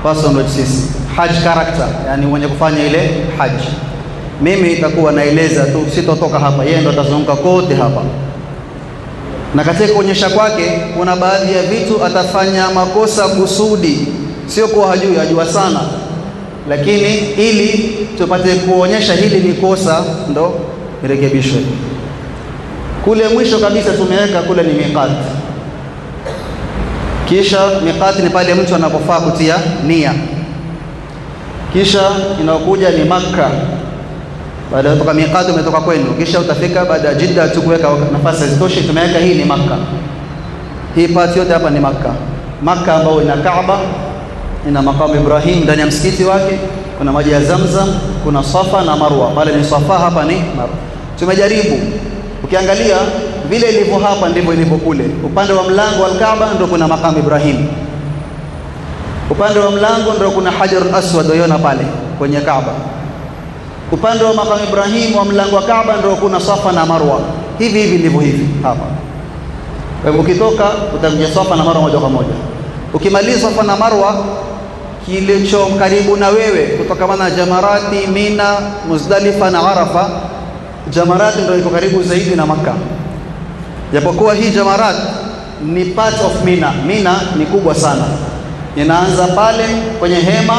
person with sisi, hajj character, yani mwenye kufanya ile hajj. Mimi itakuwa naeleza tu, sitotoka hapa, yeye ndo atazunguka kote hapa. Na katika kuonyesha kwake kuna baadhi ya vitu atafanya makosa kusudi, sio kwa hajui, ajua sana, lakini ili tupate kuonyesha hili ni kosa ndo irekebishwe. Kule mwisho kabisa tumeweka kule ni miqat. Kisha miqat ni pale mtu anapofaa kutia nia. Kisha inaokuja ni Makkah. Baada ya kutoka miqat umetoka kwenu, kisha utafika baada ya Jeddah, tukuweka nafasi zitoshi, tumeweka hii ni Makkah. Hii part yote hapa ni Makkah. Makkah ambayo ina Kaaba, ina makamu Ibrahim ndani ya msikiti wake, kuna maji ya Zamzam, kuna Safa na Marwa. Pale ni Safa, hapa ni Marwa. Tumejaribu, ukiangalia vile ilivyo hapa ndivyo ilivyo kule. Upande wa mlango wa Kaaba ndio kuna makamu Ibrahim, upande wa mlango ndio kuna Hajar al-Aswad unaona pale kwenye Kaaba. Upande wa makamu Ibrahim wa mlango wa Kaaba ndio kuna Safa na Marwa. Hivi ndivyo hivi hapa. Kwa hivyo ukitoka utakuja Safa na Marwa moja kwa moja. Ukimaliza Safa na Marwa, kilicho karibu na wewe kutoka na Jamarati, Mina, Muzdalifa na Arafa, Jamarati ndio iko karibu zaidi na Makkah. Japokuwa hii Jamarat ni part of Mina. Mina ni kubwa sana, inaanza pale kwenye hema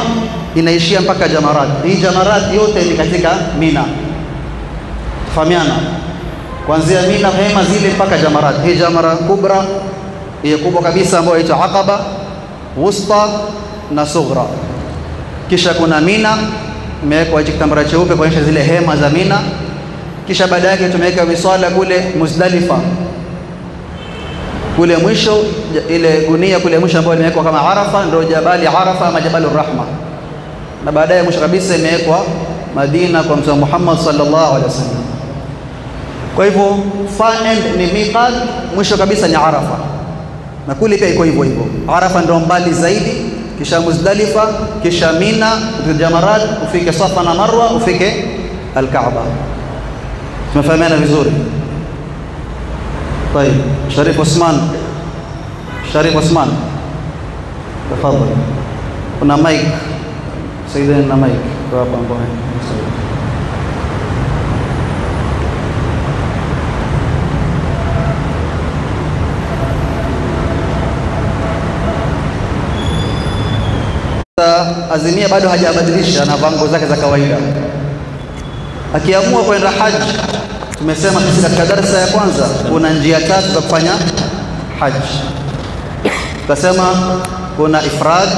inaishia mpaka Jamarat. Hii Jamarat yote ni katika Mina, fahamiana, kuanzia Mina hema zile mpaka Jamarat. Hii Jamara kubra, hii kubwa kabisa ambayo inaitwa Aqaba, Wusta na Sughra. Kisha kuna Mina, imewekwa hichi kitambara cheupe kuonyesha zile hema za Mina. Kisha baada yake tumeweka miswala kule Muzdalifa, kule mwisho ile gunia kule mwisho ambayo imewekwa kama Arafa ndio Jabali Arafa ama Jabal Rahma. Na baadaye mwisho kabisa imewekwa Madina kwa Mtume Muhammad sallallahu alaihi wasallam. Kwa hivyo far end ni miqat, mwisho kabisa ni Arafa. Na kule pia iko hivyo hivyo. Arafa ndio mbali zaidi, kisha Muzdalifa, kisha Mina, Jamarat, ufike Safa na Marwa, ufike Al-Kaaba. Tumefahamiana vizuri? طيب Sharif Osman, Sharif Osman, tafadhali. Kuna mic, saideni na mic kwa hapa ambapo. Azimia bado hajabadilisha na vango zake za kawaida. Akiamua kwenda haji, tumesema sisi katika darasa ya kwanza kuna njia tatu za kufanya haji. Tukasema kuna ifrad,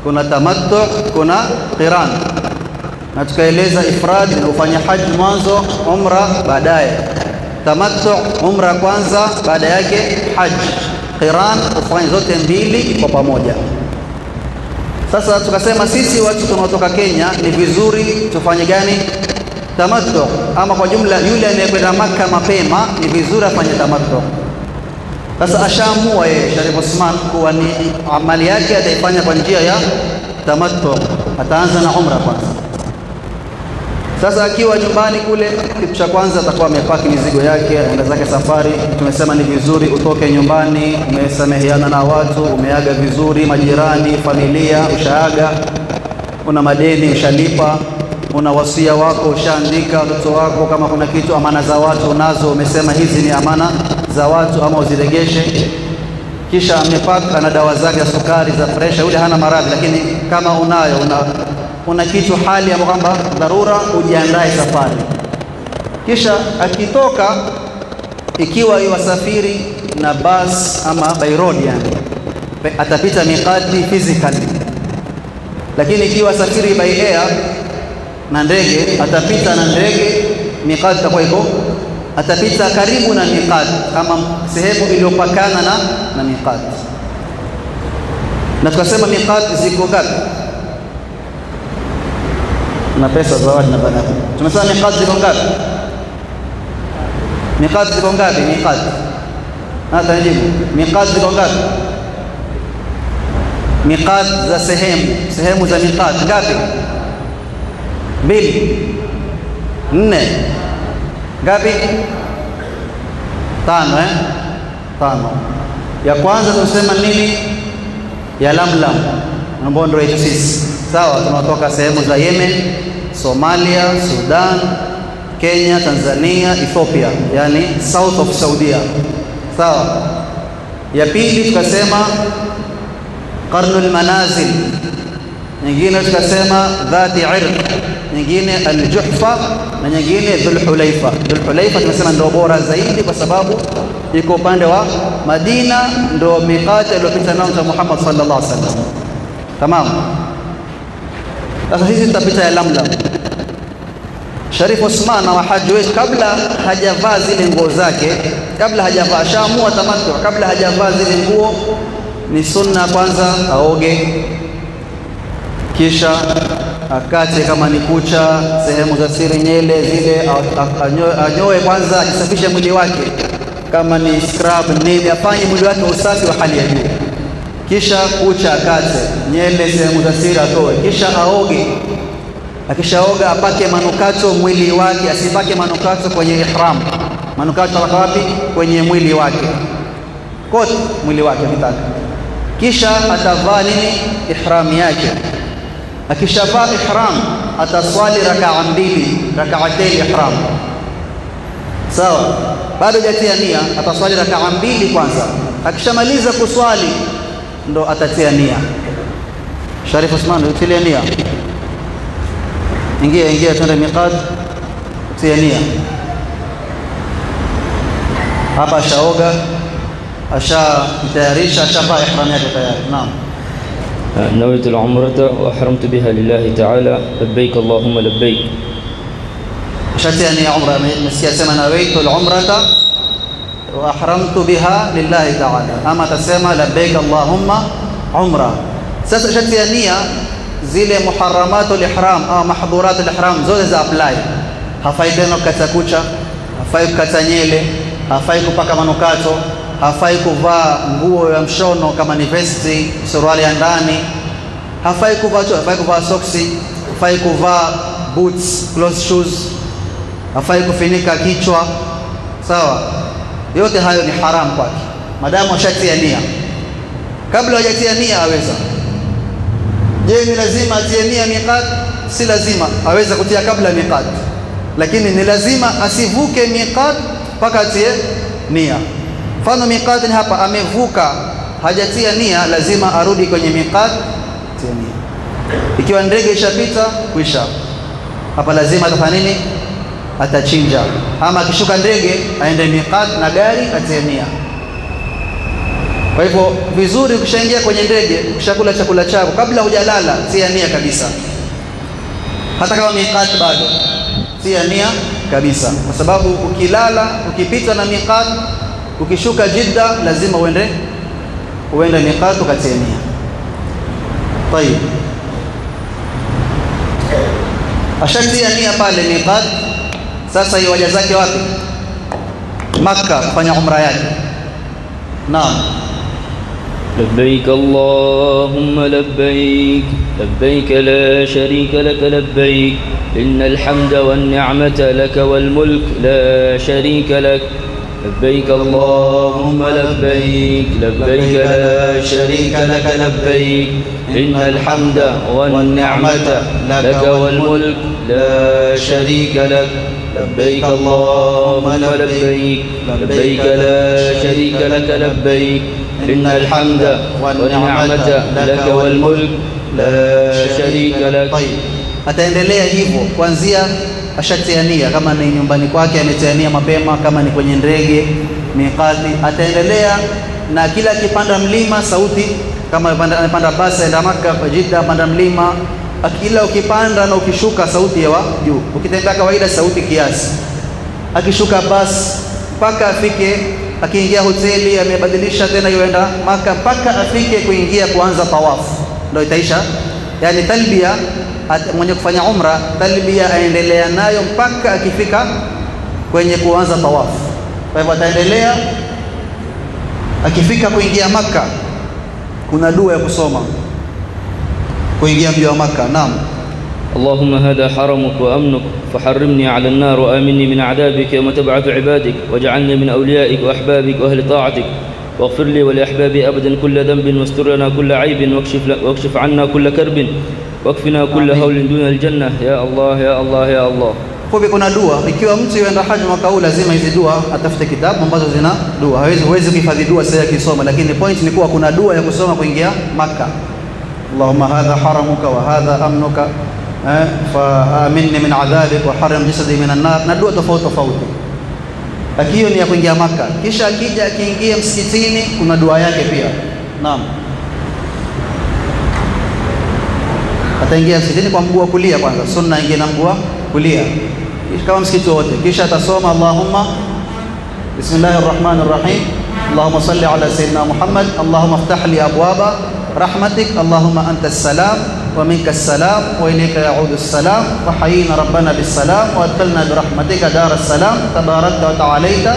kuna tamattu, kuna qiran. Na tukaeleza ifrad ni ufanya haji mwanzo, umra baadaye. Tamattu umra kwanza, baada yake haji. Qiran ufanye zote mbili kwa pamoja. Sasa tukasema sisi watu tunaotoka Kenya ni vizuri tufanye gani? Tamattu. Ama kwa jumla yule anayekwenda Makkah mapema ni vizuri afanye tamattu. Sasa ashaamua yeye Sharif Osman kuwa ni amali yake ataifanya kwa njia ya tamattu. Ataanza na umra kwanza. Sasa akiwa nyumbani kule, kitu cha kwanza atakuwa amepaki mizigo yake, aenda zake safari. Tumesema ni vizuri utoke nyumbani, umesameheana na watu, umeaga vizuri majirani, familia, ushaaga, una madeni ushalipa, una wasia wako ushaandika, watoto wako kama kuna kitu, amana za watu unazo, umesema hizi ni amana za watu ama uziregeshe. Kisha amepaka na dawa zake za sukari, za pressure. Yule hana maradhi, lakini kama unayo una kitu hali ya kwamba dharura, ujiandae safari. Kisha akitoka, ikiwa yuwasafiri na bus ama by road, yani atapita miqati physically. Lakini ikiwa safiri by air na ndege, atapita na ndege, miqati itakuwa iko, atapita karibu na miqati kama sehemu iliyopakana na miqati. Na tukasema miqati ziko ngapi? Na pesa zawadi na banati. Tumesema miqat ziko ngapi? Miqat ziko ngapi? Miqat. Hata nijibu. Miqat ziko ngapi? Miqat za sehemu za miqat ngapi? 2, 4. Ngapi? 5 5. Ya kwanza tunasema nini? Ya Lamlam. ambao ndio yetu sisi. Sawa, tunatoka sehemu za Yemen, Somalia, Sudan, Kenya, Tanzania, Ethiopia, yani south of Saudia. Sawa. Ya pili tukasema Qarnul Manazil, nyingine tukasema Dhati Irq, nyingine Al-Juhfa na nyingine Dhul-Hulaifa. Dhul-Hulaifa tunasema ndio bora zaidi kwa sababu iko upande wa Madina, ndio miqati aliyopita nao Mtume Muhammad sallallahu alaihi wasallam. Tamam. Sasa hizi tutapita ya Lamlam. Sharif Osman na wahaji wetu kabla hajavaa zile nguo zake, kabla hajavaa shamua tamattu, kabla hajavaa zile nguo ni sunna kwanza aoge, kisha akate kama ni kucha, sehemu za siri, nyele zile, anyoe kwanza, ajisafishe mwili wake, kama ni scrub nini, afanye mwili wake usafi wa hali ya juu. Kisha kucha akate, nyele, sehemu za siri atoe, kisha aoge. Akishaoga apake manukato mwili wake, asipake manukato kwenye ihram. Manukato yako wapi? Kwenye mwili wake, kote mwili wake kitaka. Kisha atavaa nini? Ihram yake. Akishavaa ihram ataswali rak'a mbili, rak'atayn ihram. Sawa, bado hajatia nia, ataswali rak'a mbili kwanza. Akishamaliza kuswali ndo atatia nia. Sharif Osman, utilia nia. Ingia twende miqat, tia nia. Hapa ashaoga, ashatayarisha, ashavaa ihram yake tayari. Naam. نويت العمرة وأحرمت بها لله تعالى لبيك اللهم لبيك. شتى أني عمرة مسكي سما نويت العمرة وأحرمت بها لله تعالى. أما تسمى لبيك اللهم عمرة. شتى أني zile muharramatul ihram au mahdhuratul ihram zote za apply. Hafai tena kukata kucha, hafai kukata nyele, hafai kupaka manukato, hafai kuvaa nguo ya mshono kama ni vesti, suruali ya ndani, hafai kuvaa soksi, hafai kuvaa boots, closed shoes, hafai kufinika kichwa. Sawa, yote hayo ni haram kwake madamu ashatia nia. Kabla hajatia nia aweza. Je, ni lazima atie nia miqat? Si lazima, aweza kutia kabla miqat, lakini ni lazima asivuke miqat mpaka atie nia. Mfano miqat ni hapa, amevuka hajatia nia, lazima arudi kwenye miqat atie nia. Ikiwa ndege ishapita kuisha, hapa lazima atafanya nini? Atachinja. Ama akishuka ndege aende miqat na gari atie nia. Kwa hivyo vizuri ukishaingia kwenye ndege, ukishakula chakula chako, kabla hujalala tia nia kabisa. Hata kama miqat bado tia nia kabisa, kwa sababu ukilala, ukipita na miqat, ukishuka Jeddah lazima uende miqat ukatia nia. Tayeb, ashatia nia pale miqat. Sasa hiyo waja zake wapi? Makkah, kufanya umra yake. Naam. لبيك اللهم لبيك لبيك لا شريك لك لبيك إن الحمد والنعمة لك والملك لا شريك لك لبيك اللهم لبيك لبيك لا شريك لك لبيك إن الحمد والنعمة لك والملك لا شريك لك لبيك اللهم لبيك لبيك لا شريك لك لبيك إن الحمد والنعمة لك والملك لا شريك لك. طيب, ataendelea hivyo kuanzia ashatia nia. Kama ni nyumbani kwake ametia nia mapema, kama ni kwenye ndege miqati, ataendelea na kila kipanda mlima sauti. Kama anapanda basi aenda Makkah kwa Jeddah, panda mlima, kila ukipanda na ukishuka sauti ya juu. Ukitembea kawaida sauti kiasi, akishuka basi mpaka afike, akiingia hoteli amebadilisha tena yuenda Makkah mpaka afike kuingia kuanza tawafu, ndio itaisha. Yani talbia, mwenye kufanya umra talbia aendelea nayo mpaka akifika kwenye kuanza tawafu. Kwa hivyo ataendelea, akifika kuingia Makkah kuna dua ya kusoma kuingia mji wa Makkah. Naam. اللهم هذا حرمك وأمنك فحرمني على النار وآمني من عذابك يوم تبعث عبادك واجعلني من أوليائك وأحبابك وأهل طاعتك واغفر لي ولأحبابي أبدا كل ذنب واستر لنا كل عيب واكشف عنا كل كرب واكفنا كل هول دون الجنة يا الله يا الله يا الله. Kwa kuna dua, ikiwa mtu yuenda haji mwaka huu lazima hizi dua atafute kitabu ambazo zina dua. Huwezi kuhifadhi dua sasa akisoma, lakini point ni kuwa kuna dua ya kusoma kuingia Makkah. Allahumma hadha haramuka wa hadha amnuka fa aminni min adhabik wa harim jasadi minan nar, na dua tofauti tofauti. Lakini hiyo ni ya kuingia Makkah. Kisha akija akiingia msikitini kuna dua yake pia. Naam. Ataingia msikitini kwa mguu wa kulia kwanza, sunna ingie na mguu wa kulia. Kama msikiti wote, kisha atasoma Allahumma bismillahir rahmanir rahim, Allahumma salli ala sayyidina Muhammad, Allahumma iftah li abwaba rahmatik, Allahumma antas salam wa minkas salam wa ilayka ya'udu as-salam wa hayyina rabbana bis salam wa adkhilna bi rahmatika daras salam tabarakta wa ta'alaita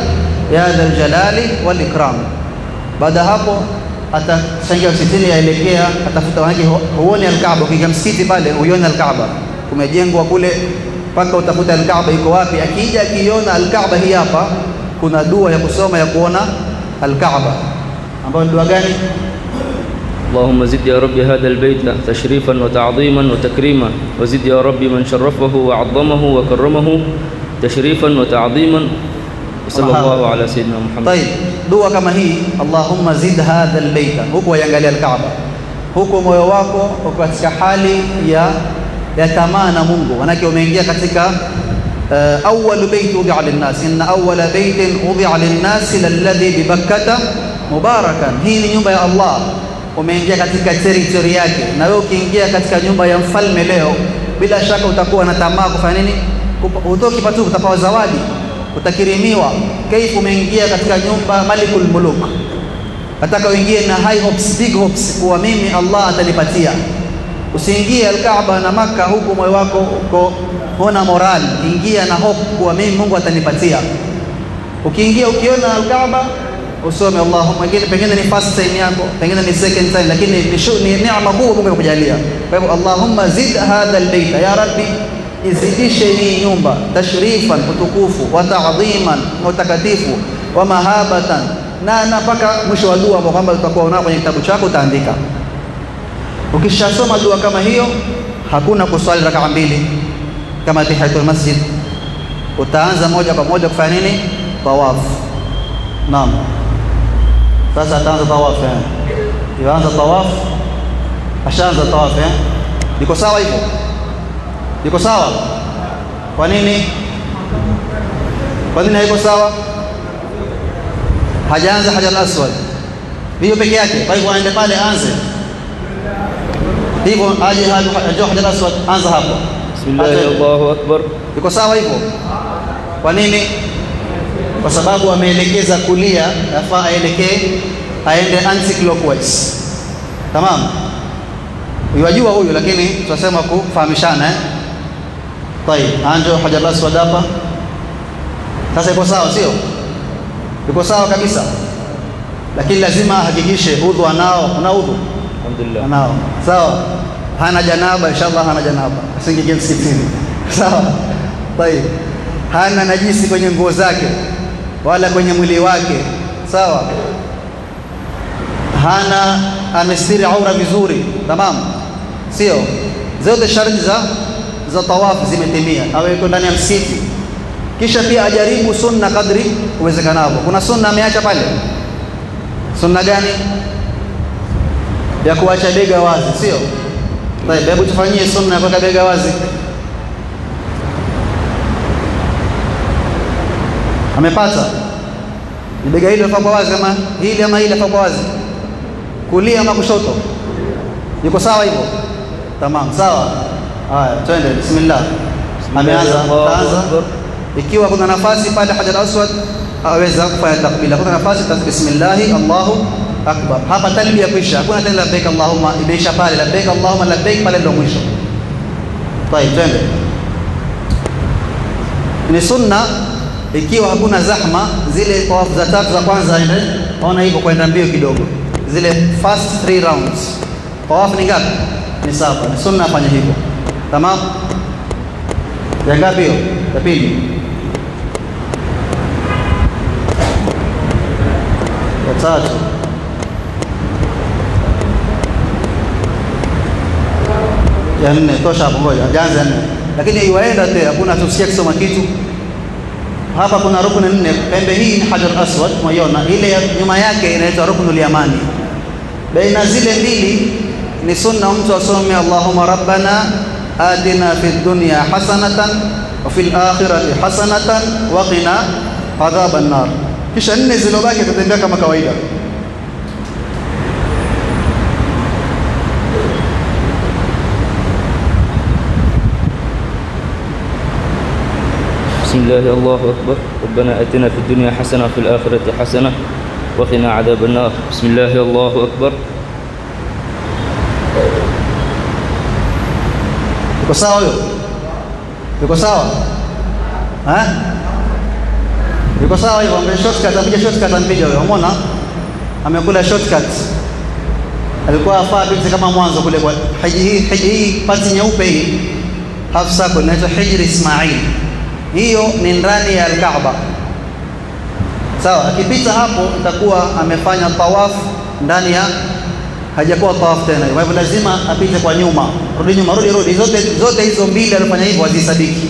ya dhal jalali wal ikram. Baada hapo atashangia msikitini, yaelekea atafuta wake, huone al-Kaaba. Ukiingia msikiti pale uione al-Kaaba, kumejengwa kule mpaka utafuta al-Kaaba iko wapi. Akija akiona al-Kaaba hii hapa, kuna dua ya kusoma ya kuona al-Kaaba, ambayo dua gani? اللهم زد يا ربي هذا البيت تشريفا وتعظيما وتكريما وزد يا ربي من شرفه وعظمه وكرمه تشريفا وتعظيما وصلى الله على سيدنا محمد. طيب, dua kama hii Allahumma zid hadha albayta, huko yangalia al-Kaaba, huko moyo wako uko katika hali ya tamaa na Mungu, manake umeingia katika awwal bayt wudi'a lin-nas, inna awwala baytin wudi'a lin-nas alladhi bi Bakkah mubarakan. Hii ni nyumba ya Allah, umeingia katika territory yake, na wewe ukiingia katika nyumba ya mfalme leo, bila shaka utakuwa na tamaa kufanya nini? Utoki patu, utapewa zawadi, utakirimiwa. Kaifu umeingia katika nyumba malikul muluk, nataka uingie na high hopes, big hopes, kuwa mimi Allah atanipatia. Usiingie al-Kaaba na Makkah huku moyo wako uko huna moral, ingia na hope kuwa mimi Mungu atanipatia. Ukiingia ukiona al-Kaaba usome Allahumma, pengine ni first time yako, pengine ni second time, lakini ni neema kubwa Mungu amekujalia. Kwa hivyo Allahumma zid hadha albayt, ya Rabbi izidishe hii nyumba tashrifan, utukufu, wa ta'dhiman, utakatifu, wa mahabatan, na mpaka mwisho wa dua kwamba utakuwa unao kwenye kitabu chako utaandika. Ukishasoma dua kama hiyo, hakuna kuswali rak'a mbili kama tahiyatul masjid, utaanza moja kwa moja kufanya nini? Tawaf. Naam. Sasa ataanza tawaf, yaanza tawaf, ashaanza tawaf. Niko sawa hivyo? Niko sawa? Kwa nini? Kwa nini haiko sawa? Hajaanza Hajar al-Aswad hiyo peke yake, kwa hivyo aende pale aanze hivyo, aje Hajar al-Aswad, anza hapo. Bismillah, Allahu akbar. Niko sawa hivyo? Kwa nini? Kwa sababu ameelekeza kulia, yafaa aende anti-clockwise. Tamam? Unajua huyu, lakini tunasema kufahamishana. Tayeb, anjo Hajar al-Aswad hapa. Sasa iko sawa sio? Iko sawa kabisa. Lakini lazima ahakikishe udhu anao. Una udhu? Alhamdulillah. Anao. Sawa? Hana janaba, inshallah hana janaba. Asingeingia msikitini. Sawa? Tayeb. Hana najisi kwenye nguo zake wala kwenye mwili wake. Sawa? Hana, amestiri aura vizuri. Tamam? Sio? Zote sharti za tawafu zimetimia. Awe yuko ndani ya msikiti. Kisha pia ajaribu sunna kadri uwezekanavyo. Kuna sunna ameacha pale. Sunna gani? Ya kuacha bega wazi, sio? Tayeb, hebu tufanyie sunna ya kuacha bega wazi. Amepata? Bega hili lafaa kwa wazi kama hili ama hili lafaa kwa wazi? Kulia ama kushoto? Yuko sawa hivyo? Tamam, sawa. Haya, twende. Bismillah. Ameanza. Ikiwa kuna nafasi pale Hajar al-Aswad aweza kufanya takbira. Kuna nafasi, bismillah, Allahu akbar. Hapa talbia kwisha. Hakuna tena labbaik Allahumma, imeisha pale. Labbaik Allahumma labbaik pale ndio mwisho. Tayeb, twende. Ni sunna ikiwa hakuna zahma, zile tawafu za tatu za kwanza ona hivyo kwenda mbio kidogo. Zile first 3 rounds. Tawafu ni ngapi? Ni 7. Ni sunna afanye hivyo. Tamam? Ya ngapi hiyo? Ya pili. ya tatu. Ya nne tosha hapo, ngoja ajanze nne, lakini iwaenda te hakuna tusikia kusoma kitu hapa. Kuna rukuni nne, pembe hii ni Hajar Aswad, mwaiona ile nyuma yake inaitwa Ruknul Yamani. Baina zile mbili ni sunna mtu asome Allahumma rabbana atina fid dunya hasanatan wa fil akhirati hasanatan wa qina adhaban nar. Kisha nne zilobaki tutembea kama kawaida. بسم الله الله أكبر. ربنا آتنا في الدنيا حسنة وفي الآخرة حسنة وقنا عذاب النار. بسم الله الله أكبر. Yuko sawa huyo? Yuko sawa? Yuko sawa hivyo? Ambaye shortcut apige shortcut ampige huyo. Umeona? Amekula shortcut. Alikuwa afaa apite kama mwanzo kule kwa hiji pati nyeupe hii. Half circle inaitwa Hijr Ismail. Hiyo ni ndani ya Al-Kaaba. Sawa, akipita hapo itakuwa amefanya tawaf ndani ya, hajakuwa tawaf tena. Kwa hivyo lazima apite kwa nyuma. Rudi nyuma, rudi. Zote hizo mbili alifanya hivyo hazisadiki.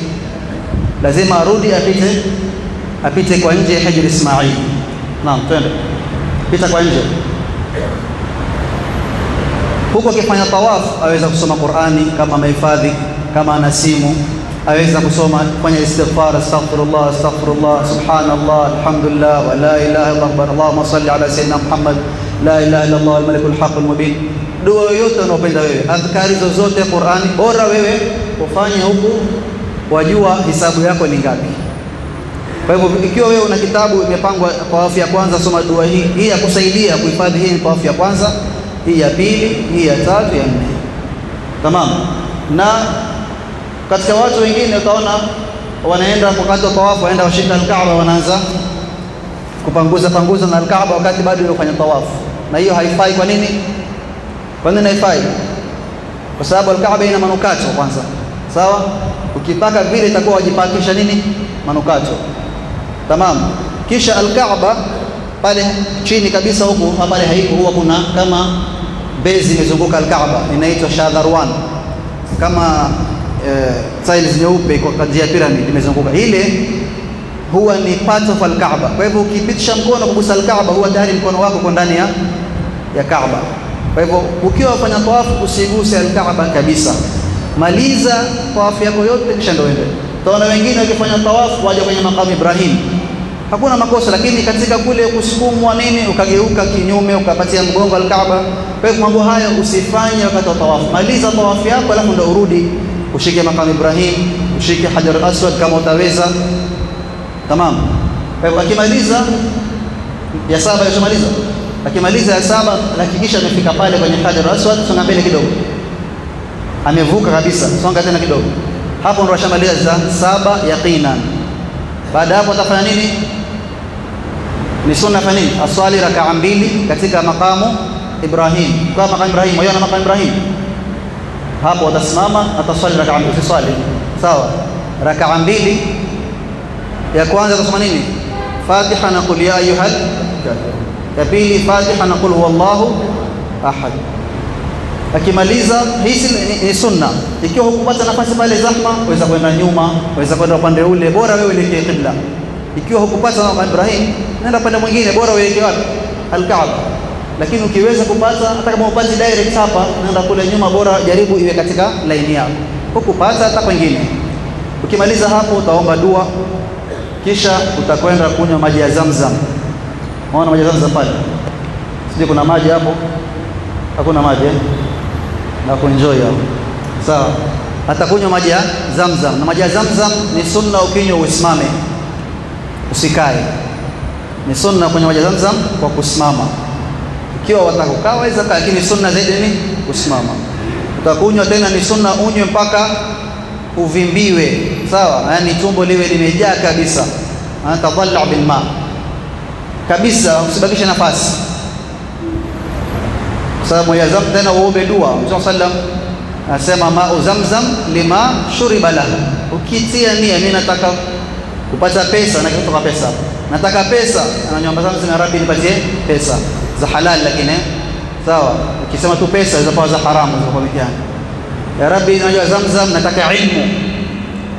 Lazima arudi apite kwa nje ya Hijr Ismail. Naam, twende. Pita kwa nje. Huko akifanya tawaf aweza kusoma Qur'ani kama amehifadhi, kama ana simu aweza kusoma, kufanya istighfar, astaghfirullah subhanallah alhamdulillah wa la ilaha illa Allah, Allahumma salli ala sayyidina Muhammad, la ilaha illa Allah al-malikul haqqul mubin. Dua yote unayopenda wewe, adhkari zozote Qur'ani, bora wewe ufanye huku wajua hisabu yako ni ngapi. Kwa hivyo ikiwa wewe una kitabu imepangwa tawafu ya kwanza, soma dua hii ya kusaidia kuhifadhi. Hii ni tawafu ya kwanza, hii ya pili, hii ya tatu, ya nne. Tamam. Na katika watu wengine utaona wanaenda wakati wa tawafu, waenda washika Al-Kaaba, wanaanza kupanguza na Al-Kaaba wakati bado wanafanya tawafu, na hiyo haifai. Kwa nini? Kwa nini haifai? Kwa sababu Al-Kaaba ina manukato kwanza. Sawa? Ukipaka vile itakuwa wajipakisha nini? Manukato. Tamam. Kisha Al-Kaaba pale chini kabisa huko pale haiko, huwa kuna kama bezi imezunguka Al-Kaaba, inaitwa Shadharwan, kama tiles nyeupe kwa njia ya pyramid imezunguka. Ile huwa ni part of Al-Kaaba. Kwa hivyo ukipitisha mkono kugusa Al-Kaaba, huwa tayari mkono wako uko ndani ya Kaaba. Kwa hivyo ukiwa wafanya tawafu usiguse Al-Kaaba kabisa. Maliza tawafu yako yote kisha ndio uende. Utaona wengine wakifanya tawafu waje kwenye makamu Ibrahim. Hakuna makosa, lakini katika kule kusukumwa nini ukageuka kinyume ukapatia mgongo Al-Kaaba. Kwa hivyo mambo haya usifanye wakati wa tawafu. Maliza tawafu yako alafu ndio urudi ushike makamu Ibrahim, ushike Hajar Aswad kama utaweza. Tamam. Kwa hivyo akimaliza ya saba yashamaliza. Akimaliza ya saba hakikisha amefika pale kwenye Hajar Aswad, songa mbele kidogo. Amevuka kabisa, songa tena kidogo. Hapo ndo ashamaliza saba yaqinan. Baada hapo atafanya nini? Ni sunna fanya nini? Aswali rak'a mbili katika makamu Ibrahim. Kwa makamu Ibrahim, waona makamu Ibrahim? Hapo atasimama ataswali rak'a mbili, usiswali. Sawa? Rak'a mbili. Ya kwanza atasoma nini? Fatiha na qul ya ayyuhal kafirun. Ya pili Fatiha na qul huwallahu ahad. Akimaliza hizi ni sunna. Ikiwa hukupata nafasi pale zahma, waweza kwenda nyuma, waweza kwenda upande ule, bora wewe elekee qibla. Ikiwa hukupata na Ibrahim, nenda pande mwingine, bora uelekee wapi? Al-Kaaba. Lakini ukiweza kupata hata kama upati direct hapa, nenda kule nyuma, bora jaribu iwe katika line yako. Hukupata hata kwingine. Ukimaliza hapo utaomba dua, kisha utakwenda kunywa maji ya Zamzam. Unaona maji ya Zamzam pale? Sije kuna maji hapo? Hakuna maji na kuenjoy hapo. Sawa. Atakunywa maji ya Zamzam. Na maji ya Zamzam ni sunna ukinywa usimame. Usikae. Ni sunna kunywa maji ya Zamzam kwa kusimama. Ikiwa watakukaa waweza kaa, lakini sunna zaidi ni kusimama. Utakunywa tena ni sunna unywe mpaka uvimbiwe. Sawa? Yaani tumbo liwe limejaa kabisa. Anatadhalla bil ma. Kabisa usibakishe nafasi. Sababu ya Zamzam tena uombe dua. Mtume sallam anasema ma'u Zamzam lima shuriba lahu. Ukitia nia mimi nataka kupata pesa na kutoka pesa. nataka pesa, ananyomba Zamzam, ya Rabbi nipatie pesa za halal, lakini sawa, ukisema tu pesa zitakuwa za haramu kwa mitihani. Ya Rabbi nanywa Zamzam, nataka ilmu.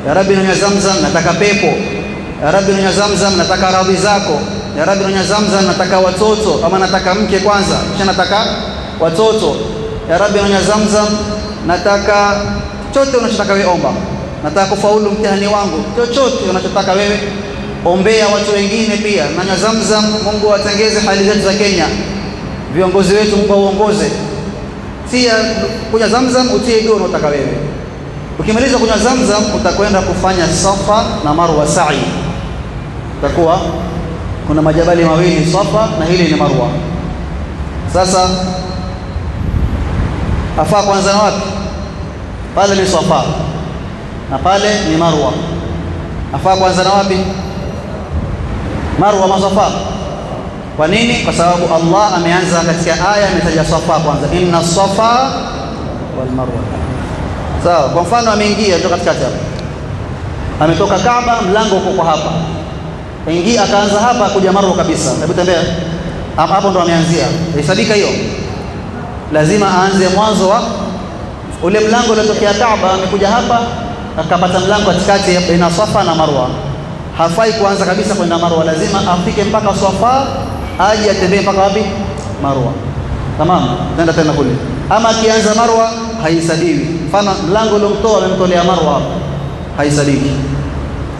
Ya Rabbi nanywa Zamzam, nataka pepo. Ya Rabbi nanywa Zamzam, nataka radhi zako. Ya Rabbi nanywa Zamzam, nataka watoto, ama nataka mke kwanza kisha nataka watoto. Ya Rabbi nanywa Zamzam, nataka chochote unachotaka wewe omba. Nataka kufaulu mtihani wangu, chochote unachotaka wewe ombea. Watu wengine pia nanywa Zamzam, Mungu atengeze hali zetu za Kenya, viongozi wetu Mungu aongoze. Tia kunywa Zamzam, utie dua unataka wewe. Ukimaliza kunywa Zamzam, utakwenda kufanya Safa na Marwa sa'i. Utakuwa kuna majabali mawili, Safa na hili ni Marwa. Sasa afaa kwanza na wapi? Pale ni Safa na pale ni Marwa. Afaa kwanza na wapi? Marwa ma Safa. Kwa nini? Kwa sababu Allah ameanza katika aya, ametaja Safa kwanza, inna Safa wal Marwa. Sawa, kwa mfano ameingia kutoka katikati hapa, ametoka Kaaba, mlango uko kwa hapa, ingia akaanza hapa kuja Marwa kabisa, hebu tembea hapo, ndo ameanzia. Hesabika hiyo, lazima aanze mwanzo wa ule mlango uliotokea Kaaba, amekuja hapa akapata mlango katikati baina Safa na Marwa. Hafai kuanza kabisa kwenda Marwa, lazima afike mpaka Safa, aje atembee mpaka wapi? Marwa. Tamam, nenda tena kule. Ama akianza Marwa haisabiwi. Mfano mlango uliomtoa amemtolea Marwa, haisabiwi.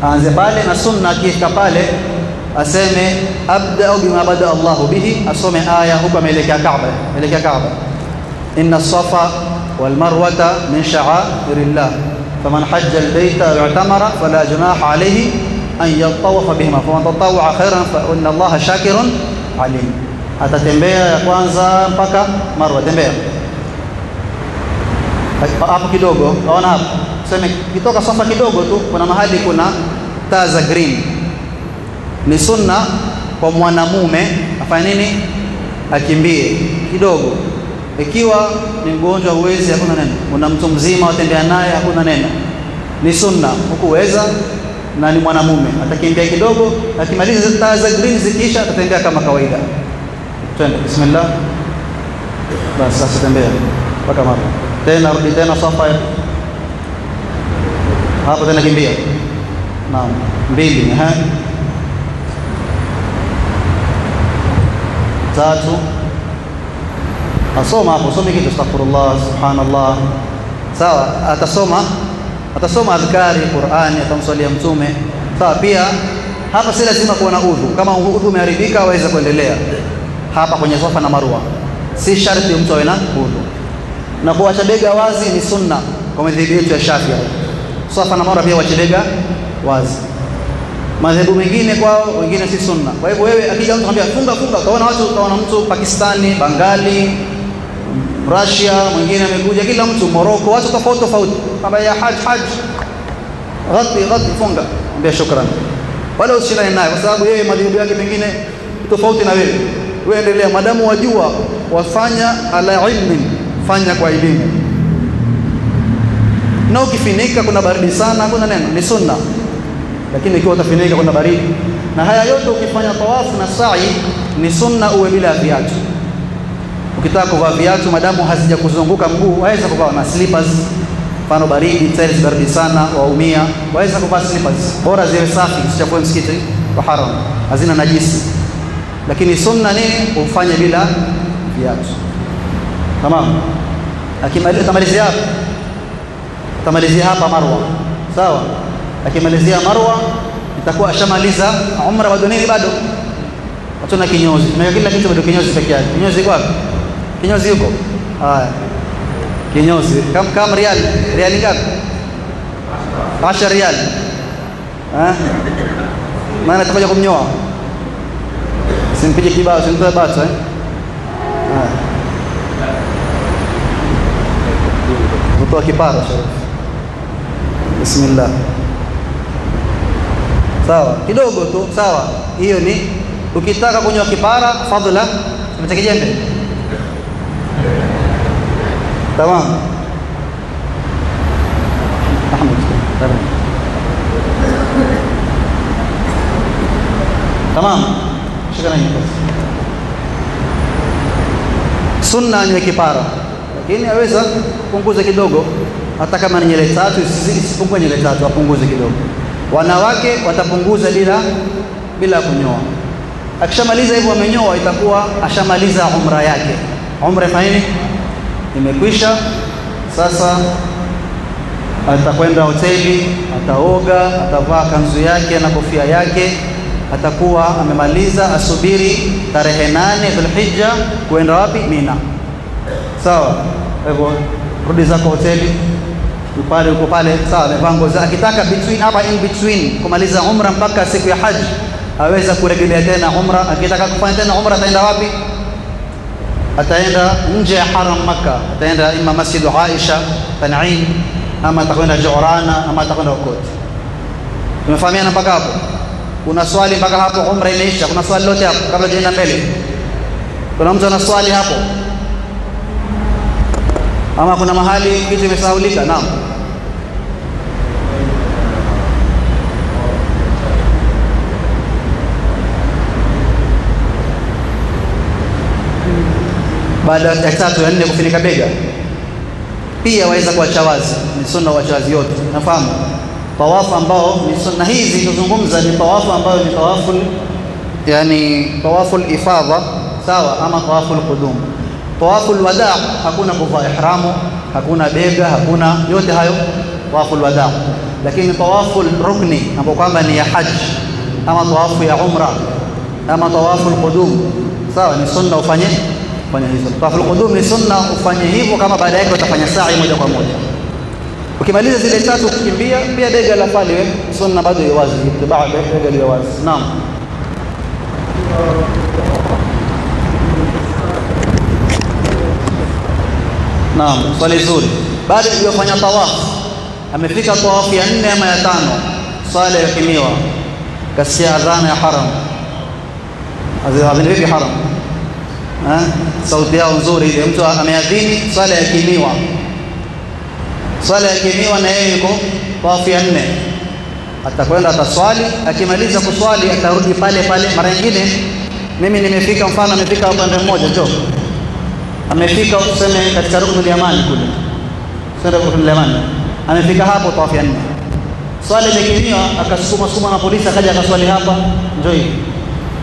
Aanze pale, na sunna akifika pale aseme abda'u bima bada Allahu bihi, asome aya huko ameelekea Kaaba, ameelekea Kaaba. Inna Safa wal Marwata min sha'airillah faman hajja al-bayta wa i'tamara fala junaha alayhi an yatawafa bihima faman tatawwa khairan fa inna Allaha shakirun alim. Atatembea ya kwanza mpaka Marwa, tembea hapo kidogo, naona hapo sema kitoka Safa kidogo tu, kuna mahali kuna taa za green. Ni sunna kwa mwanamume afanye nini? Akimbie kidogo. Ikiwa ni mgonjwa huwezi, hakuna neno. Una mtu mzima watembea naye, hakuna neno. Ni sunna hukuweza, na ni mwanamume atakimbia kidogo, akimaliza taa za green zikiisha atatembea kama kawaida. Twende, bismillah. Basi sasa tembea mpaka Marwa. Tena rudi tena Safa hapo, tena kimbia. Naam, mbili, tatu. Asoma hapo, some kitu, astaghfirullah, subhanallah. Sawa, atasoma adhkari, Qur'ani, atamswalia Mtume. Sawa, pia hapa si lazima kuwa na udhu. Kama udhu umeharibika waweza kuendelea hapa kwenye Safa na Marwa, si sharti mtu awe na udhu. Na kuacha bega wazi ni sunna kwa madhehebu yetu ya Shafi'i. Safa na Marwa pia wacha bega wazi. Madhehebu mengine kwao wengine si sunna. Kwa hivyo wewe akija mtu anambia funga, utaona mtu Pakistani, Bengali, Russia, mwingine amekuja, kila mtu Morocco, watu tofauti kama ya haj ghati funga, ambia shukran, wala usishindane naye kwa sababu yeye madhehebu yake mengine tofauti na wewe. Wewe endelea, madamu wajua wafanya ala ilmi, fanya kwa elimu. Na ukifinika kuna baridi sana, kuna neno, ni sunna. Lakini ikiwa utafinika kuna baridi, na haya yote ukifanya tawafu na sa'i ni sunna uwe bila viatu. Ukitaka kuvaa viatu madamu hazija kuzunguka mguu, waweza kuvaa na slippers. Mfano baridi, tiles baridi sana, waumia, waweza kuvaa slippers. Bora ziwe safi, usichafue msikiti wa haram, hazina najisi. Lakini sunna nini? Ufanye bila viatu. Tamam. Tamalizia hapa Marwa. Sawa? Akimalizia Marwa itakuwa ashamaliza umra, bado nini? Bado hatuna kinyozi. Na kila kitu bado kinyozi peke yake. Kinyozi kwa wapi? Kinyozi yuko. Haya. Kinyozi kama riali ngapi? 10 riali. Maana atakuja kumnyoa. Simpige kibao, simtoe bacha kutoa kipara sharaf. Bismillah. Sawa, kidogo tu, sawa. Hiyo ni ukitaka kunywa kipara, fadhila unataka jembe. Tamam. Ahmed. Tamam. Tamam, shika nani sunna ni kipara, lakini aweza kupunguza kidogo, hata kama ni nywele 3 isipungue nywele 3, apunguze kidogo. Wanawake watapunguza bila kunyoa. Akishamaliza hivyo amenyoa, itakuwa ashamaliza umra yake. Umra ifanye imekwisha. Sasa atakwenda hoteli, ataoga, atavaa kanzu yake na kofia yake, atakuwa amemaliza. Asubiri tarehe 8 Dhulhijja kwenda wapi? Mina. Sawa, hivyo rudi zako hoteli, uko pale sawa, amevaa nguo zake. Akitaka between hapa in between kumaliza umra mpaka siku ya haji, aweza kurejelea tena umra. Akitaka kufanya tena umra, ataenda wapi? Ataenda nje ya haram Makkah, ataenda ima Masjid Aisha Tan'im, ama atakwenda Jorana, ama atakwenda kokote. Tumefahamiana mpaka hapo? Kuna swali mpaka hapo? Umra imeisha. Kuna swali lote hapo kabla tuende mbele? Kuna mtu ana swali hapo? Ama kuna mahali kitu imesahaulika? Naam. Baada ya 3 ya 4 kufunika bega, pia waweza kuacha wazi. Ni sunna kuacha wazi yote, nafahamu. Tawafu ambao ni sunna hizi tuzungumza ni tawafu ambayo ni tawafu, yani tawafu al-ifadha, sawa, ama tawafu al-qudum. Tawafu al-wada' hakuna kuvaa ihramu, hakuna bega, hakuna yote hayo, tawafu al-wada'. Lakini tawafu al-rukni ambapo kwamba ni ya haji, ama tawafu ya umra, ama tawafu al-qudum, sawa, ni sunna ufanye hizo. Tawafu al-qudum ni sunna ufanye hivyo, kama baada yake utafanya sa'i moja kwa moja. Ukimaliza zile 3 kukimbia, pia bega la pale sunna bado ni wazi, itibaa bega ni wazi. Naam. Naam, swali zuri. Baada ya kufanya tawafu, amefika tawafu ya 4 ama ya 5, swala ya kimiwa, kasikia adhana ya haram. Adhana vipi haram? Sauti yao nzuri ile, mtu ameadhini swala ya kimiwa. Swala ya kimiwa na yeye yuko tawafu ya 4, atakwenda ataswali. Akimaliza kuswali atarudi pale pale. Mara nyingine mimi nimefika, mfano amefika upande mmoja, njoo amefika tuseme katika ruknul yamani kule, sasa ruknul yamani amefika hapo tawafu ya 4, swali imekimiwa, akasukuma na polisi, akaja akaswali hapa, njoo hivi,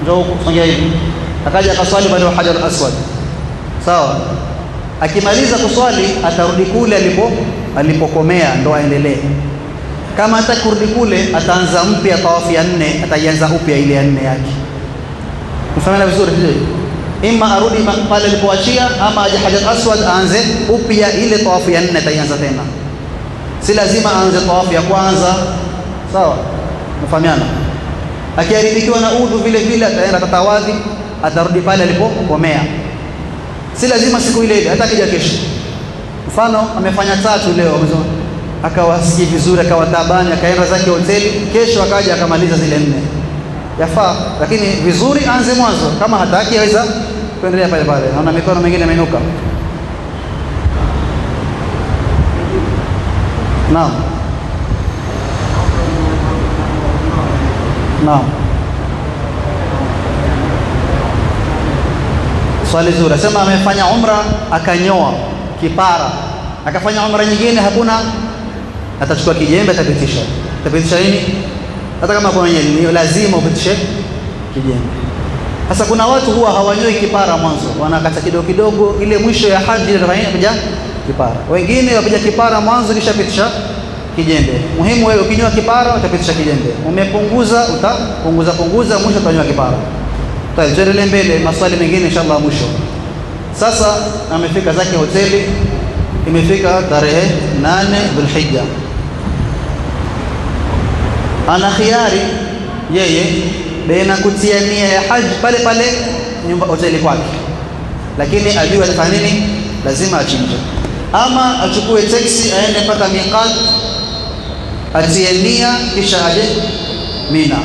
njoo kusonga hivi, akaja akaswali pale Hajar al-Aswad, sawa. Akimaliza kuswali atarudi kule alipokomea, ndo aendelee. Kama hata kurudi kule, ataanza mpya tawafu ya 4, ataianza upya ile ya 4 yake. Mfano vizuri hivi, ima arudi pale alipoachia, ama aje Hajar Aswad aanze upya ile tawafu ya 4, ataianza tena. Si lazima aanze tawafu ya kwanza, sawa, mfahamiana. Akiharibikiwa na udhu vile vile ataenda tatawadhi, atarudi pale alipokomea. Si lazima siku ile, hata kija kesho. Mfano amefanya 3 leo, akawasikii vizuri, akawa tabani, akaenda zake hoteli, kesho akaja akamaliza zile 4, yafaa. Lakini vizuri anze mwanzo, kama hataki aweza kuendelea pale pale. Naona mikono mingine imeinuka. Naam. Naam. Swali zuri. Sema amefanya umra akanyoa kipara, akafanya umra nyingine hakuna, atachukua kijembe, atapitisha nini? Hata kama kwa mwenyewe ni lazima upitishe kijembe. Sasa kuna watu huwa hawanyoi kipara mwanzo, wanakata kidogo kidogo, ile mwisho ya haji ndio kuja kipara. Wengine wapiga kipara mwanzo kisha pitisha kijembe. Muhimu wewe ukinyoa kipara utapitisha kijembe, umepunguza utapunguza, mwisho utanyoa kipara. Tuendelee mbele, maswali mengine inshallah mwisho. Sasa amefika zake hoteli, imefika tarehe 8 Dhulhijja. Ana khiari yeye baina kutia nia ya haji pale pale nyumba hoteli kwake, lakini ajue atafanya nini, lazima achinje, ama achukue taxi aende mpaka miqat, atie nia kisha aje Mina.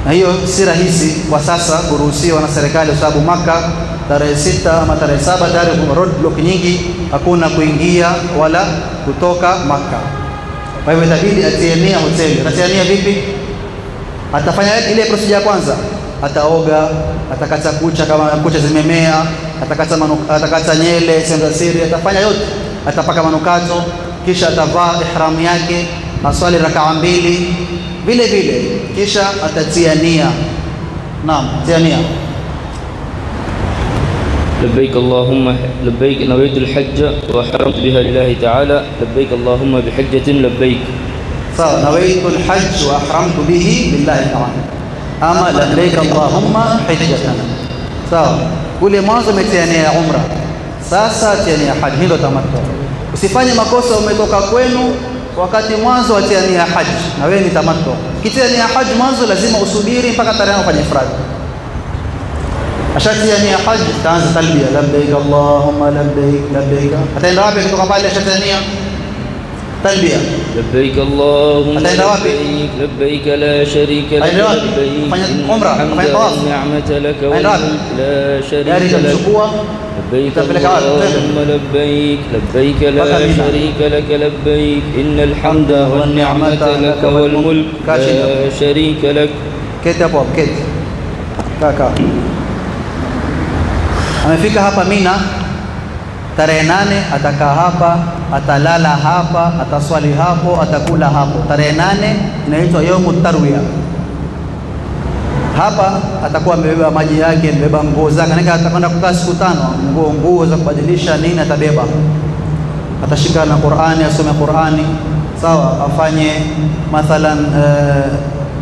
Na hiyo si rahisi kwa sasa kuruhusiwa na serikali, kwa sababu Makkah tarehe 6 ama tarehe 7 tayari kuna roadblock nyingi, hakuna kuingia wala kutoka Makkah. Kwa hivyo itabidi atie nia hoteli. Atie nia vipi? atafanya ile procedure ya kwanza, ataoga, atakata kucha kama kucha zimemea, atakata nyele sehemu za siri, atafanya yote, atapaka manukato, kisha atavaa ihram yake, aswali rakaa 2 vile vile, kisha atatia nia. Naam, tia nia. لبيك اللهم لبيك نويت الحج وحرمت بها لله تعالى لبيك اللهم بحجة لبيك. sawa, nawaitu alhajj wa ahramtu bihi lillahi ta'ala, ama labbaik allahumma hajjatan. Sawa, kule mwanzo umetia nia ya umra, sasa tia nia ya haji, hilo tamattu. Usifanye makosa, umetoka kwenu wakati mwanzo watia nia ya haji na wewe ni tamattu. Kitia nia ya haji mwanzo lazima usubiri mpaka tarehe ufanye ifrad. Ashatia nia ya haji, taanza talbia, labbaik allahumma labbaik labbaik. Ataenda wapi kutoka pale ashatia nia talbia? لبيك اللهم لبيك لبيك لا شريك لك لبيك إن الحمد والنعمة لك والملك لا شريك لك لبيك اللهم لبيك لبيك لا شريك لك لبيك إن الحمد والنعمة لك والملك لا شريك لك. Keti hapo, keti. Kaka amefika hapa Mina tarehe 8, atakaa hapa, atalala hapa, ataswali hapo, atakula hapo. Tarehe 8 inaitwa yaumut tarwiya. Hapa atakuwa amebeba maji yake, amebeba nguo zake, na atakwenda kukaa siku 5, nguo za kubadilisha nini atabeba. Atashika na Qur'ani, asome Qur'ani, sawa, afanye mathalan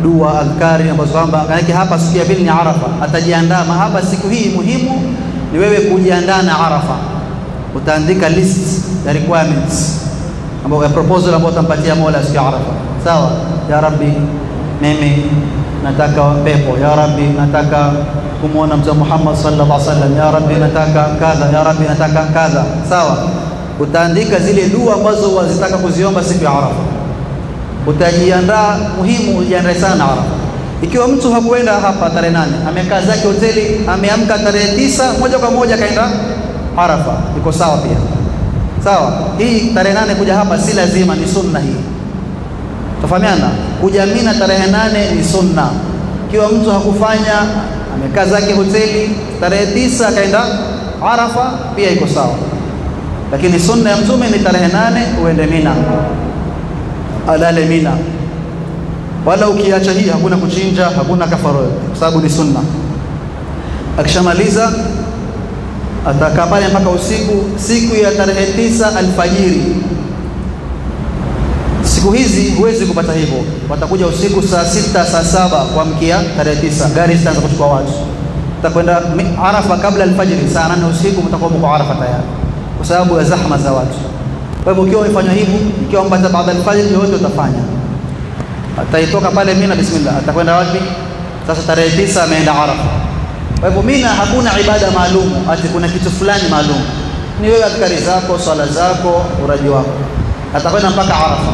dua adhkari ambazo kwamba hapa siku ya pili ni Arafa. Atajiandaa hapa, siku hii muhimu ni wewe kujiandaa na Arafa. Utaandika list ya requirements ambayo ya proposal ambayo utampatia Mola siku ya Arafa. Sawa, ya Rabbi, mimi nataka pepo, ya Rabbi nataka kumuona Mtume Muhammad sallallahu alaihi wasallam, ya Rabbi nataka kadha, ya Rabbi nataka kadha. Sawa, utaandika zile dua ambazo wazitaka kuziomba siku ya Arafa. Utajiandaa, muhimu ujiandae sana Arafa. Ikiwa mtu hakuenda hapa tarehe 8, amekaa zake hoteli, ameamka tarehe 9 moja kwa moja kaenda Arafa, iko sawa pia. Sawa, hii tarehe 8 kuja hapa si lazima, ni sunna hii. Tufahamiana, kuja Mina tarehe 8 ni sunna. Ikiwa mtu hakufanya, amekaa zake hoteli, tarehe 9 akaenda Arafa, pia iko sawa. Lakini sunna ya Mtume ni tarehe 8 uende Mina, alale Mina. Wala ukiacha hii hakuna kuchinja, hakuna kafara, kwa sababu ni sunna. Akishamaliza atakaa pale mpaka usiku, siku ya tarehe 9 alfajiri. Siku hizi huwezi kupata hivyo, watakuja usiku saa 6 saa 7 kuamkia tarehe 9, gari zitaanza kuchukua watu. Utakwenda Arafa kabla alfajiri, saa 8 usiku mtakuwa mko Arafa tayari, kwa sababu ya zahma za watu. Kwa hivyo ukiwa umefanya hivyo, ikiwa mpata baada alfajiri, yote utafanya. Ataitoka pale Mina, bismillah, atakwenda wapi? Sasa tarehe 9 ameenda Arafa. Kwa hivyo Mina hakuna ibada maalum, ati kuna kitu fulani maalum. Ni wewe adhkari zako, swala zako, uraji wako. Atakwenda mpaka Arafa,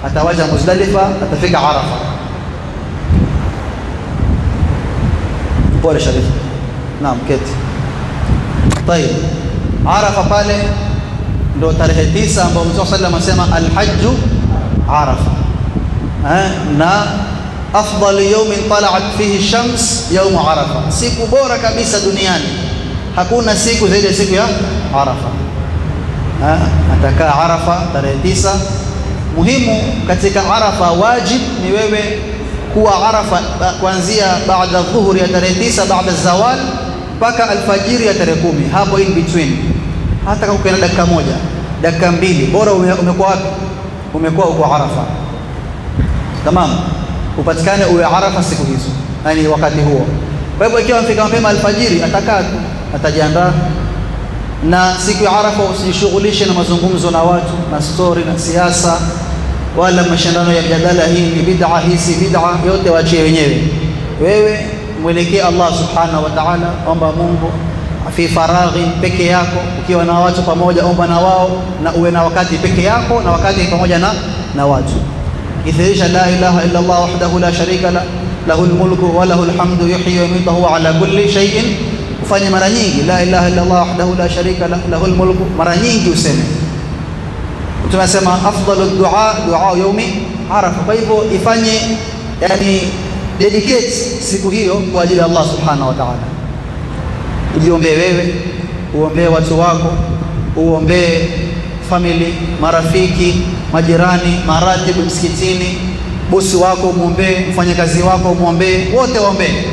atawaja Muzdalifa, atafika Arafa. Pole Sharif. Naam, keti. Tayeb, Arafa pale ndo tarehe 9 ambapo Mtume sallallahu alayhi wasallam asema al-hajju Arafa. Na afdal yawmin tala'at fihi shams yawm Arafa, siku bora kabisa duniani, hakuna siku zaidi ya siku ya Arafa. Atakaa Arafa tarehe 9. Muhimu katika Arafa, wajib ni wewe kuwa Arafa kuanzia baada dhuhuri ya tarehe 9, baada zawal mpaka alfajiri ya tarehe 10, hapo in between. Hata kama ukienda dakika 1, dakika 2, bora umekuwa wapi? Umekuwa uko Arafa. Tamam, upatikane uwe Arafa siku hizo, yani wakati huo. Kwa hivyo ikiwa mfika mapema alfajiri, atakaa, atajiandaa. Na siku ya Arafa usijishughulishe na mazungumzo na watu, na story na siasa, wala mashindano ya mjadala, hii ni bid'a, hii si bid'a, yote waachie wenyewe. Wewe mwelekee Allah subhanahu wa ta'ala, omba Mungu fi faraghi, peke yako. Ukiwa na watu pamoja, omba na wao, na uwe na wakati peke yako na wakati pamoja na watu. Ithirisha la ilaha illa Allah wahdahu la sharika la, lahul mulku wa lahul hamdu, yuhyi wa yumiitu wa ala kulli shay'in. Ufanye mara nyingi la ilaha illa Allah wahdahu la sharika la, lahul mulku, mara nyingi useme. Tunasema afdalu du'a yawmi Arafa. Kwa hivyo ifanye, yani dedicate siku hiyo kwa ajili ya Allah subhanahu wa ta'ala. Ujiombee wewe, uombee watu wako, uombee family, marafiki, majirani, maratibu msikitini, bosi wako muombee, mfanyakazi wako muombee, wote waombee.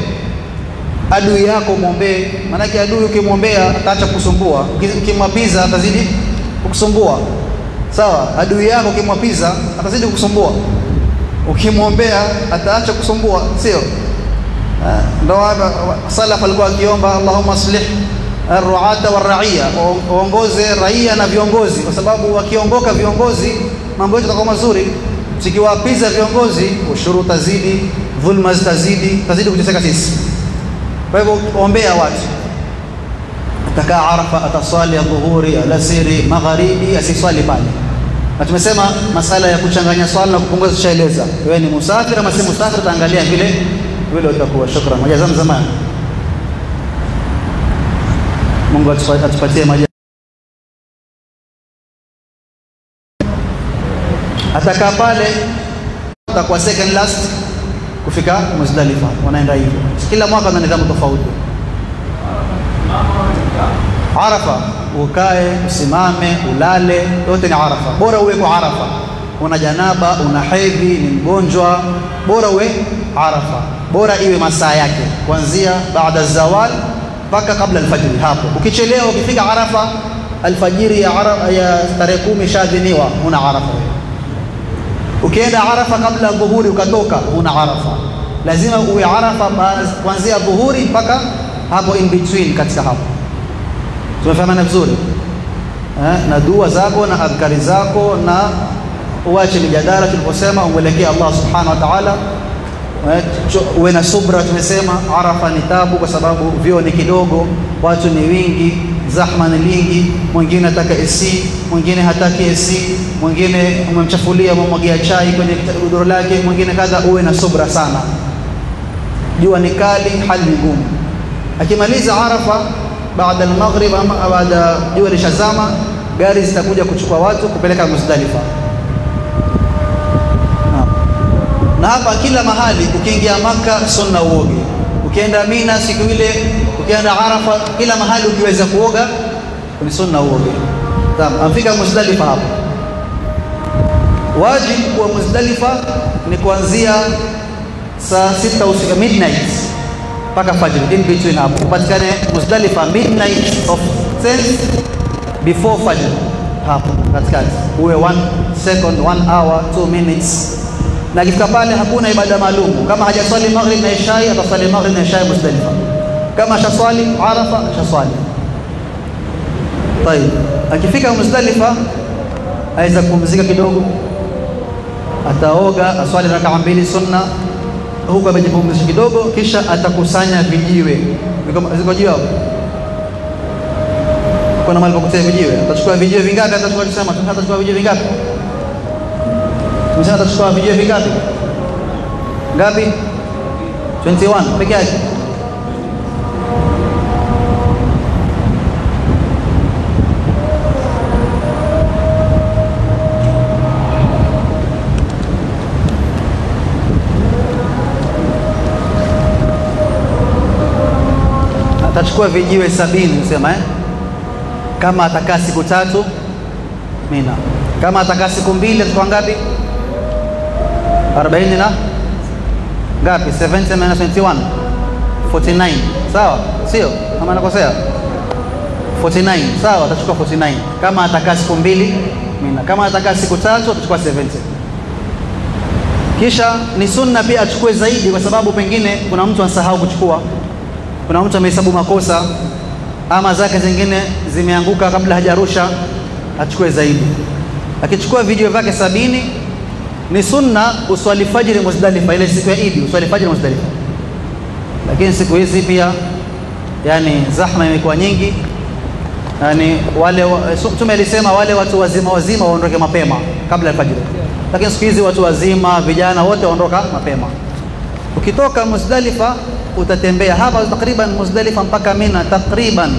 Adui yako muombee, maana adui ukimwombea ataacha kukusumbua, ukimwapiza atazidi kukusumbua. Sawa, adui yako ukimwapiza atazidi kukusumbua, ukimwombea ataacha kusumbua, sio? Ndio salaf alikuwa akiomba Allahumma aslih ar-ru'ata war-ra'iya, uongoze raia na viongozi, kwa sababu wakiongoka viongozi mambo yote yatakuwa mazuri. Tukiwapiza viongozi ushuru tazidi, dhulma zitazidi, tazidi kuteseka sisi. Kwa hivyo ombea watu. Atakaa Arafa, ataswali dhuhuri, alasiri, magharibi, asiswali pale. Na tumesema masala ya kuchanganya swala na kupunguza tushaeleza. Wewe ni musafiri ama si musafiri, taangalia vile utakuwa. Shukrani. Majazam zamani. Mungu atupatie maji. Atakaa pale, atakuwa second last kufika Muzdalifa. Wanaenda hivyo kila mwaka na nidhamu tofauti. Arafa, ukae, usimame, ulale, yote ni Arafa. Bora uwe kwa Arafa. Una janaba, una hedhi, ni mgonjwa, bora uwe Arafa. Bora iwe masaa yake kuanzia baada zawal mpaka kabla alfajiri. Hapo ukichelewa, ukifika Arafa alfajiri ya tarehe 10 shadhiniwa, una Arafa. Ukienda Arafa kabla dhuhuri ukatoka, una Arafa. Lazima uwe Arafa kuanzia dhuhuri mpaka hapo in between, katika hapo. Tumefahamana vizuri? Na dua zako na adhkari zako, na uache mijadala tuliposema, umwelekee Allah subhanahu wa ta'ala. Uwe na subra. Tumesema Arafa ni tabu kwa sababu vio ni kidogo, watu ni wingi, zahma ni lingi, mwingine hataka AC, mwingine hataki AC, mwingine umemchafulia, umemwagia chai kwenye godoro lake, mwingine kadha. Uwe na subra sana. Jua ni kali, hali ngumu. Akimaliza Arafa baada al-maghrib ama baada jua lishazama, gari zitakuja kuchukua watu kupeleka Muzdalifa. Na hapa kila mahali, ukiingia Maka sunna uoge, ukienda Mina siku ile, ukienda Arafa, kila mahali ukiweza kuoga ni sunna uoge. Tamam, amfika Muzdalifa hapo. Wajibu wa Muzdalifa ni kuanzia saa 6 usiku, midnight mpaka fajr, in between hapo. Upatikane Muzdalifa midnight of 10 before fajr hapo katikati. Uwe 1 second, 1 hour, 2 minutes. Na kifika pale hakuna ibada maalum. Kama hajaswali maghrib na isha, ataswali maghrib na isha Muzdalifa. Kama ashaswali Arafa, ashaswali. Tayeb, akifika Muzdalifa aweza kupumzika kidogo, ataoga, aswali rak'a 2 sunna, huko amejipumzisha kidogo, kisha atakusanya vijiwe. Ziko jiwe hapo? Kuna mahali pa kutia vijiwe. Atachukua vijiwe vingapi? Atachukua vijiwe vingapi? Tumesema atachukua vijiwe vingapi? Ngapi? 21 peke yake. Atachukua vijiwe 70 nisema kama atakaa siku 3 Mina. Kama atakaa siku 2 atachukua ngapi? 40 na ngapi? 70 minus 21 49. Sawa, sio? Kama nakosea 49. Sawa, atachukua 49 kama atakaa siku 2 Mina. Kama atakaa siku 3 atachukua 70. Kisha ni sunna pia achukue zaidi, kwa sababu pengine kuna mtu anasahau kuchukua, kuna mtu amehesabu makosa, ama zake zingine zimeanguka kabla hajarusha, achukue zaidi. Akichukua video vyake 70, ni sunna uswali fajr Muzdalifa, ile siku ya Eid uswali fajr Muzdalifa. Lakini siku hizi pia yani zahma imekuwa nyingi, yani wale Mtume alisema wale watu wazima waondoke mapema kabla ya fajr. Lakini siku hizi watu wazima, vijana wote waondoka mapema. Ukitoka Muzdalifa utatembea hapa takriban Muzdalifa mpaka Mina, takriban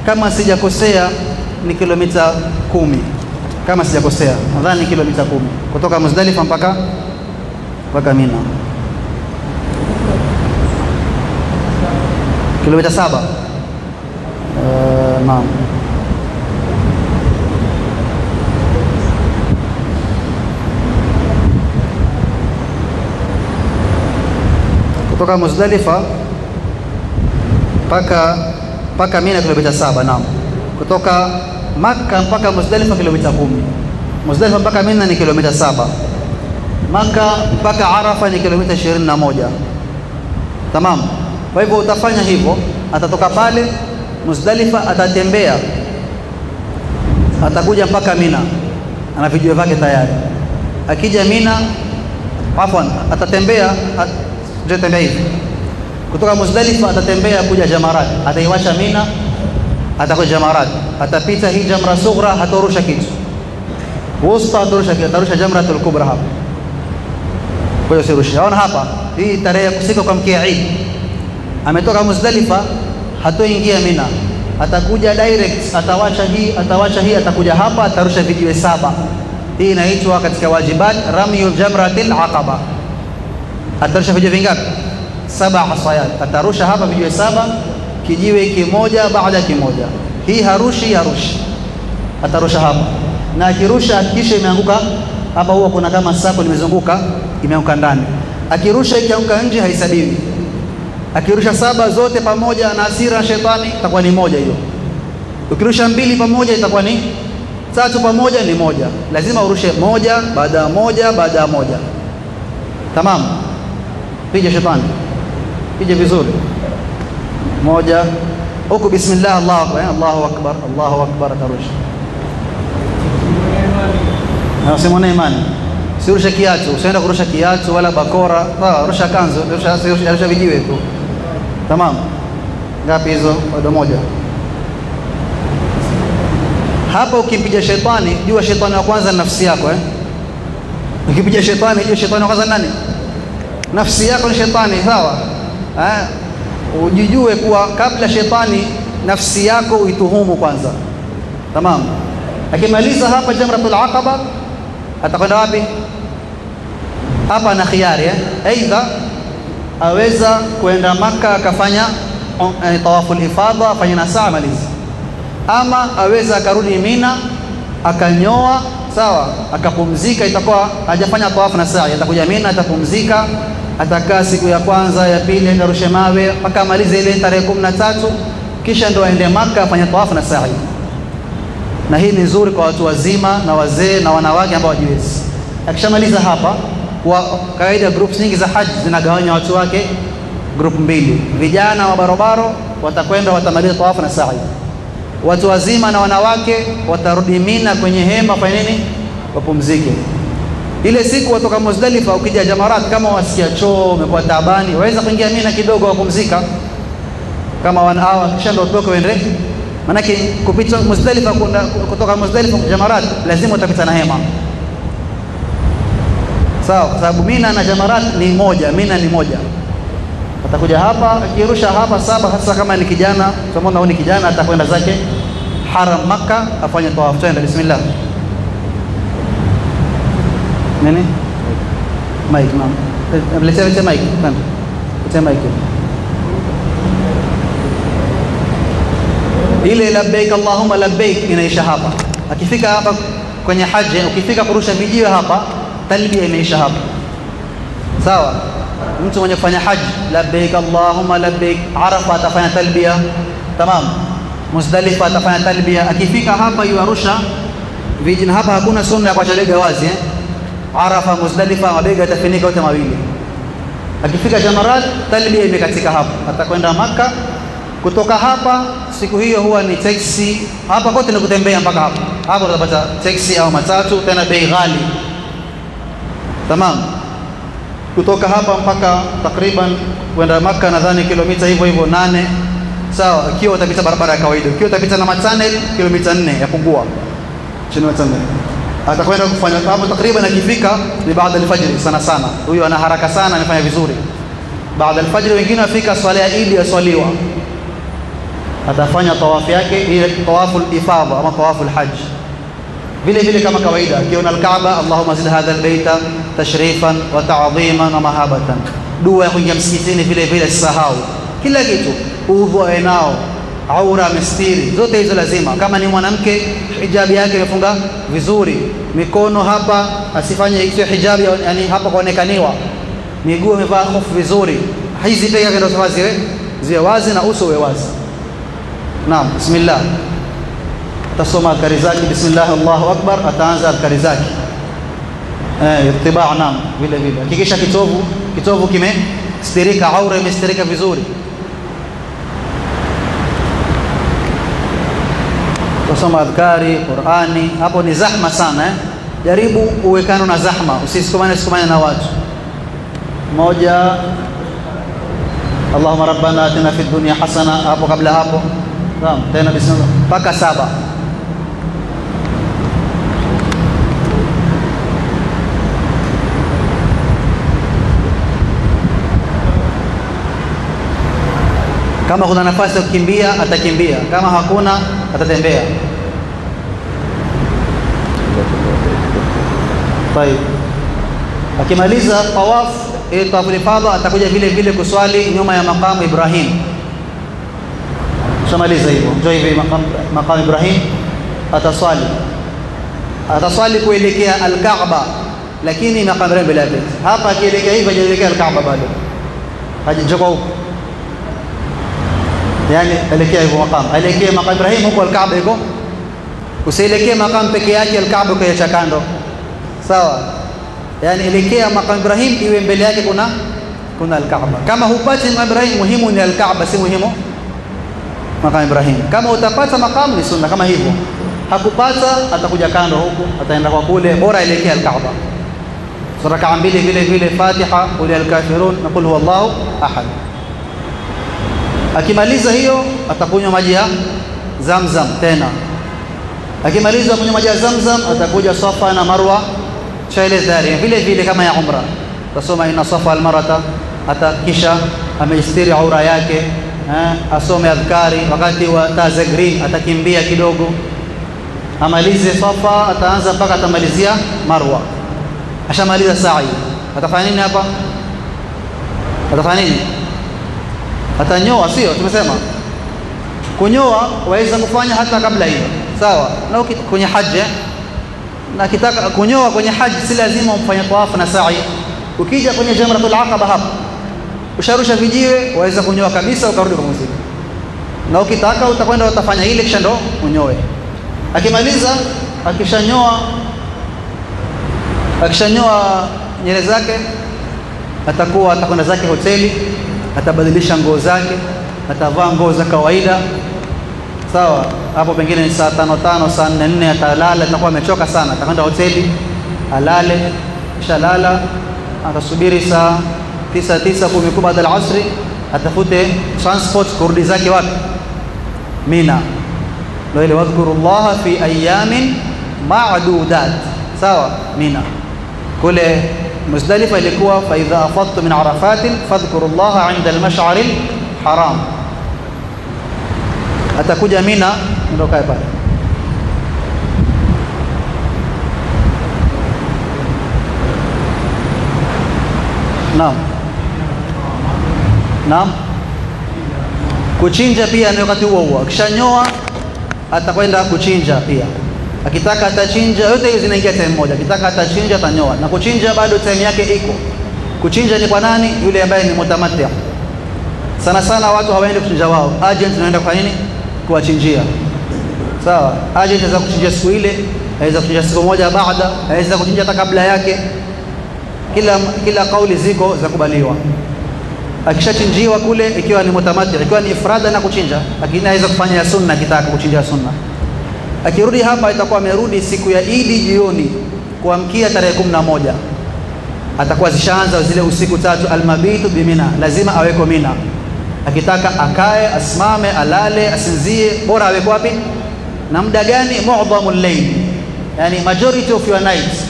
kama sijakosea ni kilomita 10, kama sijakosea nadhani ni kilomita 10 kutoka Muzdalifa mpaka Mina. kilomita 7. Naam. Kutoka Muzdalifa mpaka Mina kilomita 7. Naam. Kutoka Makka mpaka Muzdalifa kilomita 10. Muzdalifa mpaka Mina ni kilomita 7. Makka mpaka Arafa ni kilomita 21. Tamam. Kwa hivyo utafanya hivyo, atatoka pale Muzdalifa, atatembea, atakuja mpaka Mina, ana video vyake tayari. Akija Mina, atatembea hivi. Kutoka Muzdalifa atatembea kuja Jamarat, ataiwacha Mina, atakuja Jamarat, atapita hii Jamra Sughra, hatorusha kitu. Wusta atarusha Jamratul Kubra hapa. Kwa hiyo sirusha. Ona hapa, hii tarehe kusika kwa mkia Eid. Ametoka Muzdalifa, hatoingia Mina. Atakuja direct, atawacha hii, atakuja hapa, atarusha vijiwe 7. Hii inaitwa katika wajibat ramyul jamratil aqaba. Atarusha vijiwe vingapi? 7 hasayat. Atarusha hapa vijiwe 7, kijiwe kimoja baada kimoja. Hii harushi. Atarusha hapa. Na akirusha hakikisha imeanguka hapa, huwa kuna kama sako limezunguka, imeanguka ndani. Akirusha ikianguka nje haisabiwi. Akirusha 7 zote pamoja na asira shetani itakuwa ni moja hiyo. Ukirusha 2 pamoja itakuwa ni 3 pamoja ni moja. Lazima urushe moja baada ya moja baada ya moja. Tamam. Pija shetani. Pija vizuri. Moja. Huko bismillah, Allahu akbar, Allahu akbar, atarusha. Na usimwone imani. Sirusha kiatu, usienda kurusha kiatu wala bakora. Rusha kanzu, rusha vijiwe tu. Tamam. Ngapi hizo? Bado moja. Hapa ukimpiga shetani, jua shetani wa kwanza ni nafsi yako Ukipiga shetani, jua shetani wa kwanza nani? Nafsi yako ni shetani, sawa? Ujijue kuwa kabla shetani nafsi yako uituhumu kwanza. Tamam. Akimaliza hapa Jamratul Aqaba, atakwenda wapi? Hapa na khiari aidha aweza kwenda Makka akafanya tawaful ifadha, afanye na saa malizi, ama aweza akarudi Mina akanyoa, sawa, akapumzika. Itakuwa hajafanya tawafu na saa, atakuja Mina, atapumzika, atakaa siku ya kwanza ya pili, akarushe mawe mpaka amalize ile tarehe 13, kisha ndo aende Makka afanye tawafu na saa. Na hii ni nzuri kwa watu wazima na wazee na wanawake ambao hawajiwezi. Akishamaliza hapa, kwa kawaida groups nyingi za haji zinagawanya watu wake group 2. Vijana wa barobaro watakwenda watamaliza tawafu na sa'i. Watu wazima na wanawake watarudi Mina kwenye hema, fanya nini? Wapumzike. Ile siku watoka Muzdalifa, ukija Jamarat, kama wasikia choo, umekuwa taabani, waweza kuingia Mina kidogo wapumzika kama 1 hour, kisha ndio utoke uende. Manake kupita Muzdalifa, kutoka Muzdalifa kwa Jamarat lazima utapita na hema, sawa? Kwa sababu Mina na Jamarat ni moja, Mina ni moja. Atakuja hapa, akirusha hapa 7, hasa kama ni kijana, tumeona huyu ni kijana, atakwenda zake Haram Makka afanye tawaf. Twende, bismillah. Nini? Mic, naam. Leta mic, naam. Leta mic. Ile labbaik Allahumma labbaik inaisha hapa. Akifika hapa kwenye haji, ukifika kurusha vijiwe hapa, talbia inaisha hapa, sawa? Mtu mwenye kufanya haji, labbaik Allahumma labbaik, Arafa atafanya talbia, tamam. Muzdalifa atafanya talbia. Akifika hapa yuarusha vijina hapa, hakuna sunna ya kuacha bega wazi Arafa, Muzdalifa, mabega yatafinika yote mawili. Akifika Jamarat, talbia imekatika hapa, atakwenda Makka. Kutoka hapa siku hiyo huwa ni taxi, hapa kote ni kutembea mpaka hapa. Hapo utapata taxi au matatu, tena bei ghali. Tamam. Kutoka hapa mpaka takriban kwenda Makka nadhani kilomita hivyo 8, sawa? Ikiwa utapita barabara ya kawaida, ikiwa utapita na matane kilomita 4 yapungua chini matane. Atakwenda kufanya hapo takriban, akifika ni baada al-fajr sana. Huyo ana haraka sana, anafanya vizuri. Baada al-fajr wengine wafika swala ya Eid yaswaliwa, atafanya tawafu yake, ile tawafu al-ifadha ama tawafu al-hajj. Vile kama kawaida, akiona al-Kaaba, Allahumma zid hadha al-baita tashrifan wa ta'dhiman wa mahabatan. Dua ya kuingia msikitini vile sahau kila kitu. udhu awe nao, aura amestiri, zote hizo lazima. Kama ni mwanamke, hijabi yake imefunga vizuri, mikono hapa asifanye hiyo hijabi, yani hapa kuonekaniwa, miguu amevaa hofu vizuri. Hizi pia ndio ziwe wazi na uso uwe wazi. Naam, bismillah. Tasoma adhkari zake, bismillah Allahu akbar, ataanza adhkari zake. Itibaa, naam, vile vile hakikisha kitovu kimestirika, aura imestirika vizuri. Tasoma adhkari, Qur'ani. Hapo ni zahma sana, jaribu uwekano na zahma, usisukumane na watu. Moja, Allahumma rabbana atina fid dunya hasana, hapo kabla hapo. Naam, tena bismillah mpaka 7. Kama kuna nafasi ya kukimbia atakimbia, kama hakuna atatembea. Tayeb, akimaliza tawaf tawaful ifadha atakuja vile vile kuswali nyuma ya maqam Ibrahim. Shamaliza hivyo, ndio hivi maqam Ibrahim ataswali kuelekea al-Kaaba, lakini maqam Ibrahim bila bait. Hapa akielekea hivi hajaelekea al-Kaaba bado, hajachoka huko, yani elekea hivyo maqam, elekea maqam Ibrahim huko, al-Kaaba iko. Usielekee maqam peke yake, al-Kaaba ukiacha kando, sawa? Yani elekea maqam Ibrahim, iwe mbele yake kuna al-Kaaba. Kama hupati maqam Ibrahim, muhimu ni al-Kaaba, si muhimu maqam Ibrahim. Kama utapata maqam ni sunna kama hivyo, hakupata atakuja kando huku, ataenda kwa kule, bora elekea al-Kaaba. Raka mbili vile vile, Fatiha, qul ya al-kafirun na qul huwallahu ahad. Akimaliza hiyo atakunywa maji ya Zamzam tena. Akimaliza kunywa maji ya Zamzam atakuja Safa na Marwa, shaile dhari vile vile kama ya umra. Tasoma inna Safa al-marata, atakisha ameistiri aura yake, asome adhkari. Wakati wa taza green atakimbia kidogo, amalize Safa, ataanza mpaka atamalizia Marwa. Ashamaliza sa'i, atafanya nini hapa? Atafanya nini? Atanyoa, sio? Tumesema kunyoa waweza kufanya hata kabla hiyo, sawa? Na kwenye haji, na kitaka kunyoa kwenye haji si lazima umfanye tawafu na sa'i. Ukija kwenye jamratul aqaba hapo usharusha vijiwe, waweza kunyoa kabisa ukarudi kwa muziki, na ukitaka utakwenda utafanya ile kisha ndo unyoe. Akimaliza, akishanyoa nywele zake, atakwenda zake hoteli, atabadilisha nguo zake, atavaa nguo za kawaida, sawa? Hapo pengine ni saa 5:05, saa 4:04 atalala, atakuwa amechoka sana, atakwenda hoteli alale, kisha lala, atasubiri saa 9 10 baada ya asri, atafute transport kurudi zake wapi? Mina. Ndio ile wadhkurullaha fi ayamin ma'dudat, sawa? Mina. Kule Muzdalifa ilikuwa fa idha afadtu min arafatin fadhkurullaha 'inda al-mash'ar al-haram. Atakuja Mina, ndio kae pale. Naam. Kuchinja pia ni wakati huo. Akishanyoa atakwenda kuchinja pia. Akitaka atachinja, yote hizo zinaingia time moja. Akitaka atachinja, atanyoa. Na kuchinja bado time yake iko. Kuchinja ni kwa nani? Yule ambaye ni mutamatti. Sana sana watu hawaendi kuchinja wao. Agent anaenda kwa nini? Kuwachinjia. Sawa? Agent anaweza kuchinja siku ile, anaweza kuchinja siku moja baada, anaweza kuchinja hata kabla yake. Kila kauli ziko za kubaliwa. Akishachinjiwa kule, ikiwa ni mutamatti, ikiwa ni ifrada na kuchinja, lakini anaweza kufanya sunna, akitaka kuchinja sunna. Akirudi hapa itakuwa amerudi siku ya Idi jioni kuamkia tarehe 11. Atakuwa zishaanza zile usiku 3 almabitu bimina, lazima aweko Mina. Akitaka akae, asimame, alale, asinzie, bora aweko wapi? Na muda gani? Mu'dhamul layl, yani majority of your nights.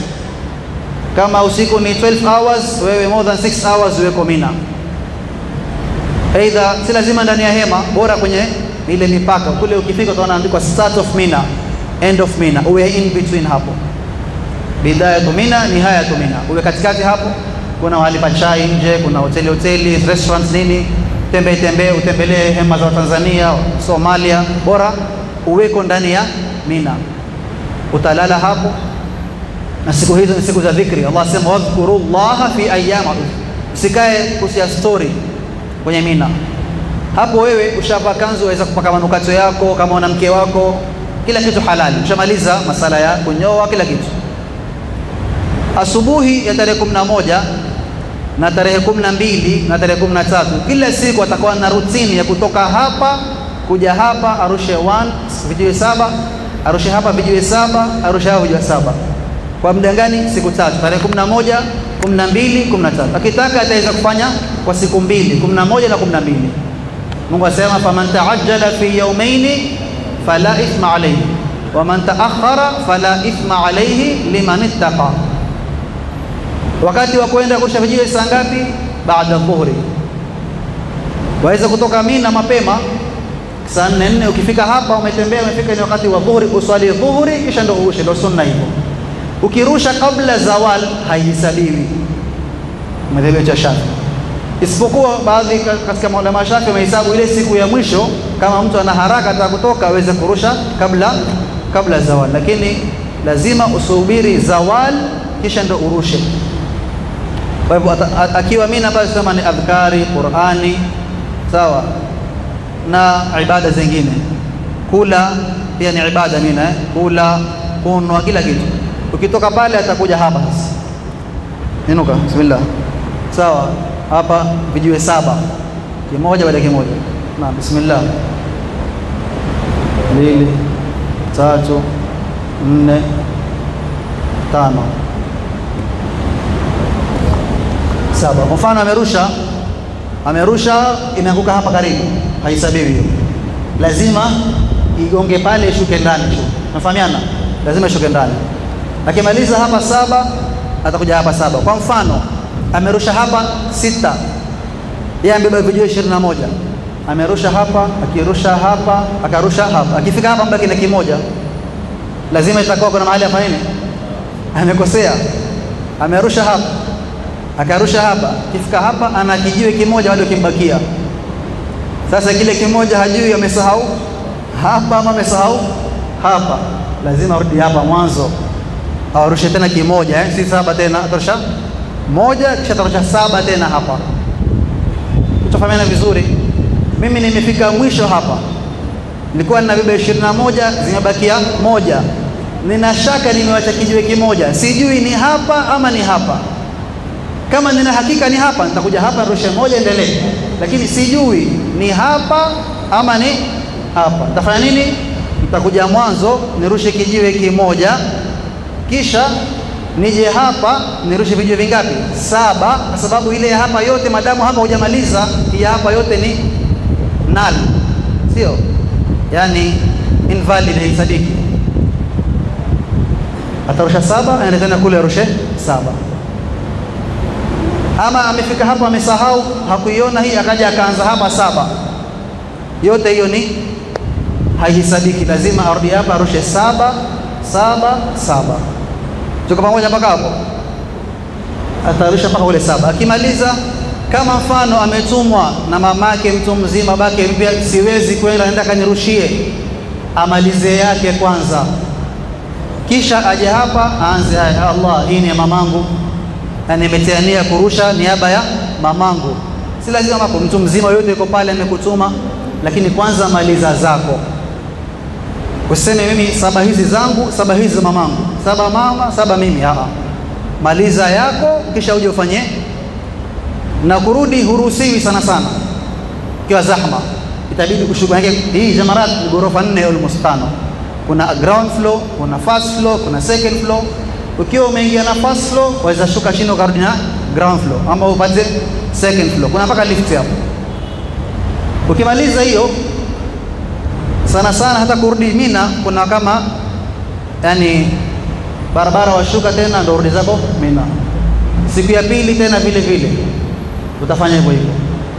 Kama usiku ni 12 hours, wewe more than 6 hours uweko Mina. Aidha si lazima ndani ya hema, bora kwenye ile mipaka kule. Ukifika utaona andikwa start of Mina, end of Mina, uwe in between hapo. Bidayatu Mina, nihayatu Mina, uwe katikati hapo. Kuna mahali pa chai nje, kuna hoteli, restaurants nini, utembelee hema za Tanzania, Somalia, bora uweko ndani ya Mina. Utalala hapo, na siku hizo ni siku za dhikri. Allah sema wadhkurullaha fi ayyam, usikae kusia story kwenye Mina. Hapo wewe ushavaa kanzu, waweza kupaka manukato yako, kama una mke wako, kila kitu halali, ushamaliza masala ya kunyoa kila kitu. Asubuhi ya tarehe 11 na tarehe 12 na tarehe 13 kila siku atakuwa na routine ya kutoka hapa kuja hapa, arushe 1 vijiwe 7, arushe hapa vijiwe 7, arushe hapa vijiwe 7. Kwa muda gani? Siku 3, tarehe 11, 12, 13. Akitaka ataweza kufanya kwa siku 2, 11 na 12. Mungu asema faman ta'ajjala fi yawmayn fala ithma alayhi wa man ta'akhkhara fala ithma alayhi liman ittaqa. Wakati wa kwenda kurusha vijiwe saa ngapi? Baada dhuhuri. Waweza kutoka Mina mapema saa 4. Ukifika hapa umefika ni wakati wa dhuhuri, uswali dhuhuri kisha ndio urushe, ndio sunna hivyo. Ukirusha kabla zawal haihesabiwi madhehebu ya Shafi, isipokuwa baadhi katika maulama Shafi wamehesabu ile siku ya mwisho. Kama mtu ana haraka atakutoka aweze kurusha kabla zawal, lakini lazima usubiri zawal kisha ndio urushe. Kwa hivyo akiwa Mina basi sema ni adhkari, Qur'ani, sawa, na ibada zingine. Kula pia ni ibada Mina, kula, kunwa, kila kitu. Ukitoka pale atakuja hapa sasa. Inuka, bismillah. Sawa, hapa vijiwe 7. Kimoja baada ya kimoja. Na bismillah. 2 3 4 5 7. Kwa mfano amerusha imeanguka hapa karibu, haisabiwi hiyo. Lazima igonge pale, ishuke ndani tu. Unafahamiana? Lazima ishuke ndani. Akimaliza hapa 7 atakuja hapa 7. Kwa mfano amerusha hapa 6, yeye amebeba vijiwe 21. Amerusha hapa, akirusha hapa, akarusha hapa. Akifika hapa mbaki na kimoja. Lazima itakuwa kuna mahali hapa nini? Amekosea. Amerusha hapa, akarusha hapa, kifika hapa ana kijiwe kimoja bado kimbakia. Sasa kile kimoja hajui amesahau hapa ama amesahau hapa, lazima arudi hapa mwanzo, arushe tena kimoja, si 7 tena, atarusha 1 kisha atarusha 7 tena hapa. Tutafahamiana vizuri. Mimi nimefika mwisho hapa, nilikuwa ninabeba 21, zimebakia 1. Nina shaka nimewacha kijiwe kimoja, sijui ni hapa ama ni hapa. Kama nina hakika ni hapa, nitakuja hapa rushe 1 endelee, lakini sijui ni hapa ama ni hapa. Nitafanya nini? Nitakuja mwanzo nirushe kijiwe kimoja, kisha nije hapa nirushe vijiwe vingapi? 7, kwa sababu ile ya hapa yote, madamu hapa hujamaliza, ya hapa yote ni null, sio? Yani invalid, haisadiki. Atarusha 7, aende tena kule arushe 7. Ama amefika hapa amesahau, hakuiona hii, akaja akaanza hapa 7, yote hiyo ni haihisabiki. Lazima arudi hapa arushe 7 7 7. Tuko pamoja mpaka hapo? Atarusha mpaka ule 7. Akimaliza, kama mfano ametumwa na mamake mtu mzima, babake mpya, siwezi kwenda, nenda kanirushie, amalize yake kwanza, kisha aje hapa aanze haya, Allah, hii ni ya mamangu na nimetiania kurusha niaba ya mamangu. Si lazima hapo mtu mzima yote yuko pale amekutuma, lakini kwanza maliza zako. Useme mimi 7 hizi zangu, 7 hizi za mamangu, 7 mama, 7 mimi. Maliza yako kisha uje ufanye. Na kurudi huruhusiwi sana kiwa zahma, itabidi kushuka. Hii Jamarat ni ghorofa 4 almost 5. Kuna ground floor, kuna first floor, kuna second floor. Ukiwa umeingia na first floor, waweza shuka chini ukarudi na ground floor, ama upate second floor. Kuna mpaka lift hapo. Ukimaliza hiyo, sana hata kurudi Mina kuna kama yani barabara washuka tena ndio urudi zako Mina. Siku ya pili tena vile utafanya hivyo.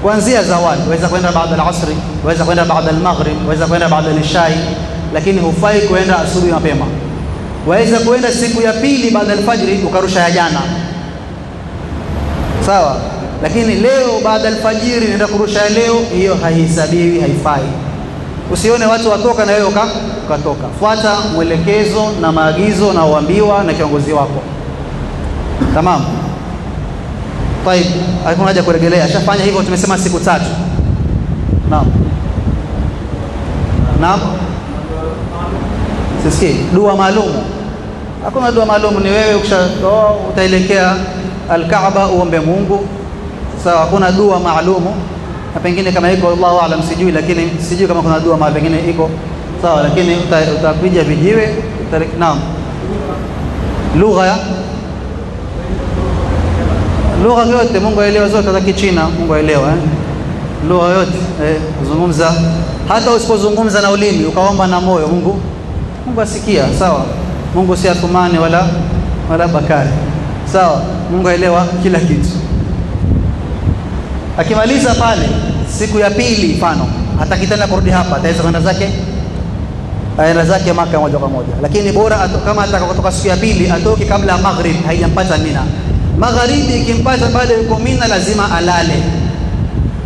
Kuanzia zawadi waweza kwenda baada ya asri, waweza kwenda baada ya maghrib, waweza kwenda baada ya ishai, lakini hufai kwenda asubuhi mapema. Waweza kwenda siku ya pili baada ya alfajiri ukarusha ya jana. Sawa? lakini leo baada alfajiri nenda kurusha leo, hiyo haihesabiwi, haifai. Usione watu watoka na wewe ukatoka. Fuata mwelekezo na maagizo na uambiwa na kiongozi wako. Tamam. Taib, hakuna haja kurejelea. Ashafanya hivyo, tumesema siku 3. Naam. Naam. Sisi dua maalum. Hakuna dua maalum, ni wewe utaelekea Al-Kaaba uombe Mungu. Sawa, hakuna dua maalum. Na pengine kama iko Allahu aalam sijui, lakini sijui kama kuna dua maalum pengine iko. Sawa, lakini utapiga vijiwe. Naam. Lugha yote Mungu aelewa, zote za Kichina Mungu aelewa lugha yote kuzungumza. Hata usipozungumza na ulimi ukaomba na moyo, Mungu asikia. Sawa, Mungu si Athumani wala Bakari. Sawa, Mungu aelewa kila kitu. Akimaliza pale siku ya pili mfano hataki tena kurudi hapa, ataweza kwenda zake Maka moja kwa moja. Lakini bora kama ataka kutoka siku ya pili atoke kabla ya maghrib, haijampata Mina. Magharibi ikimpata bado yuko Mina, lazima alale.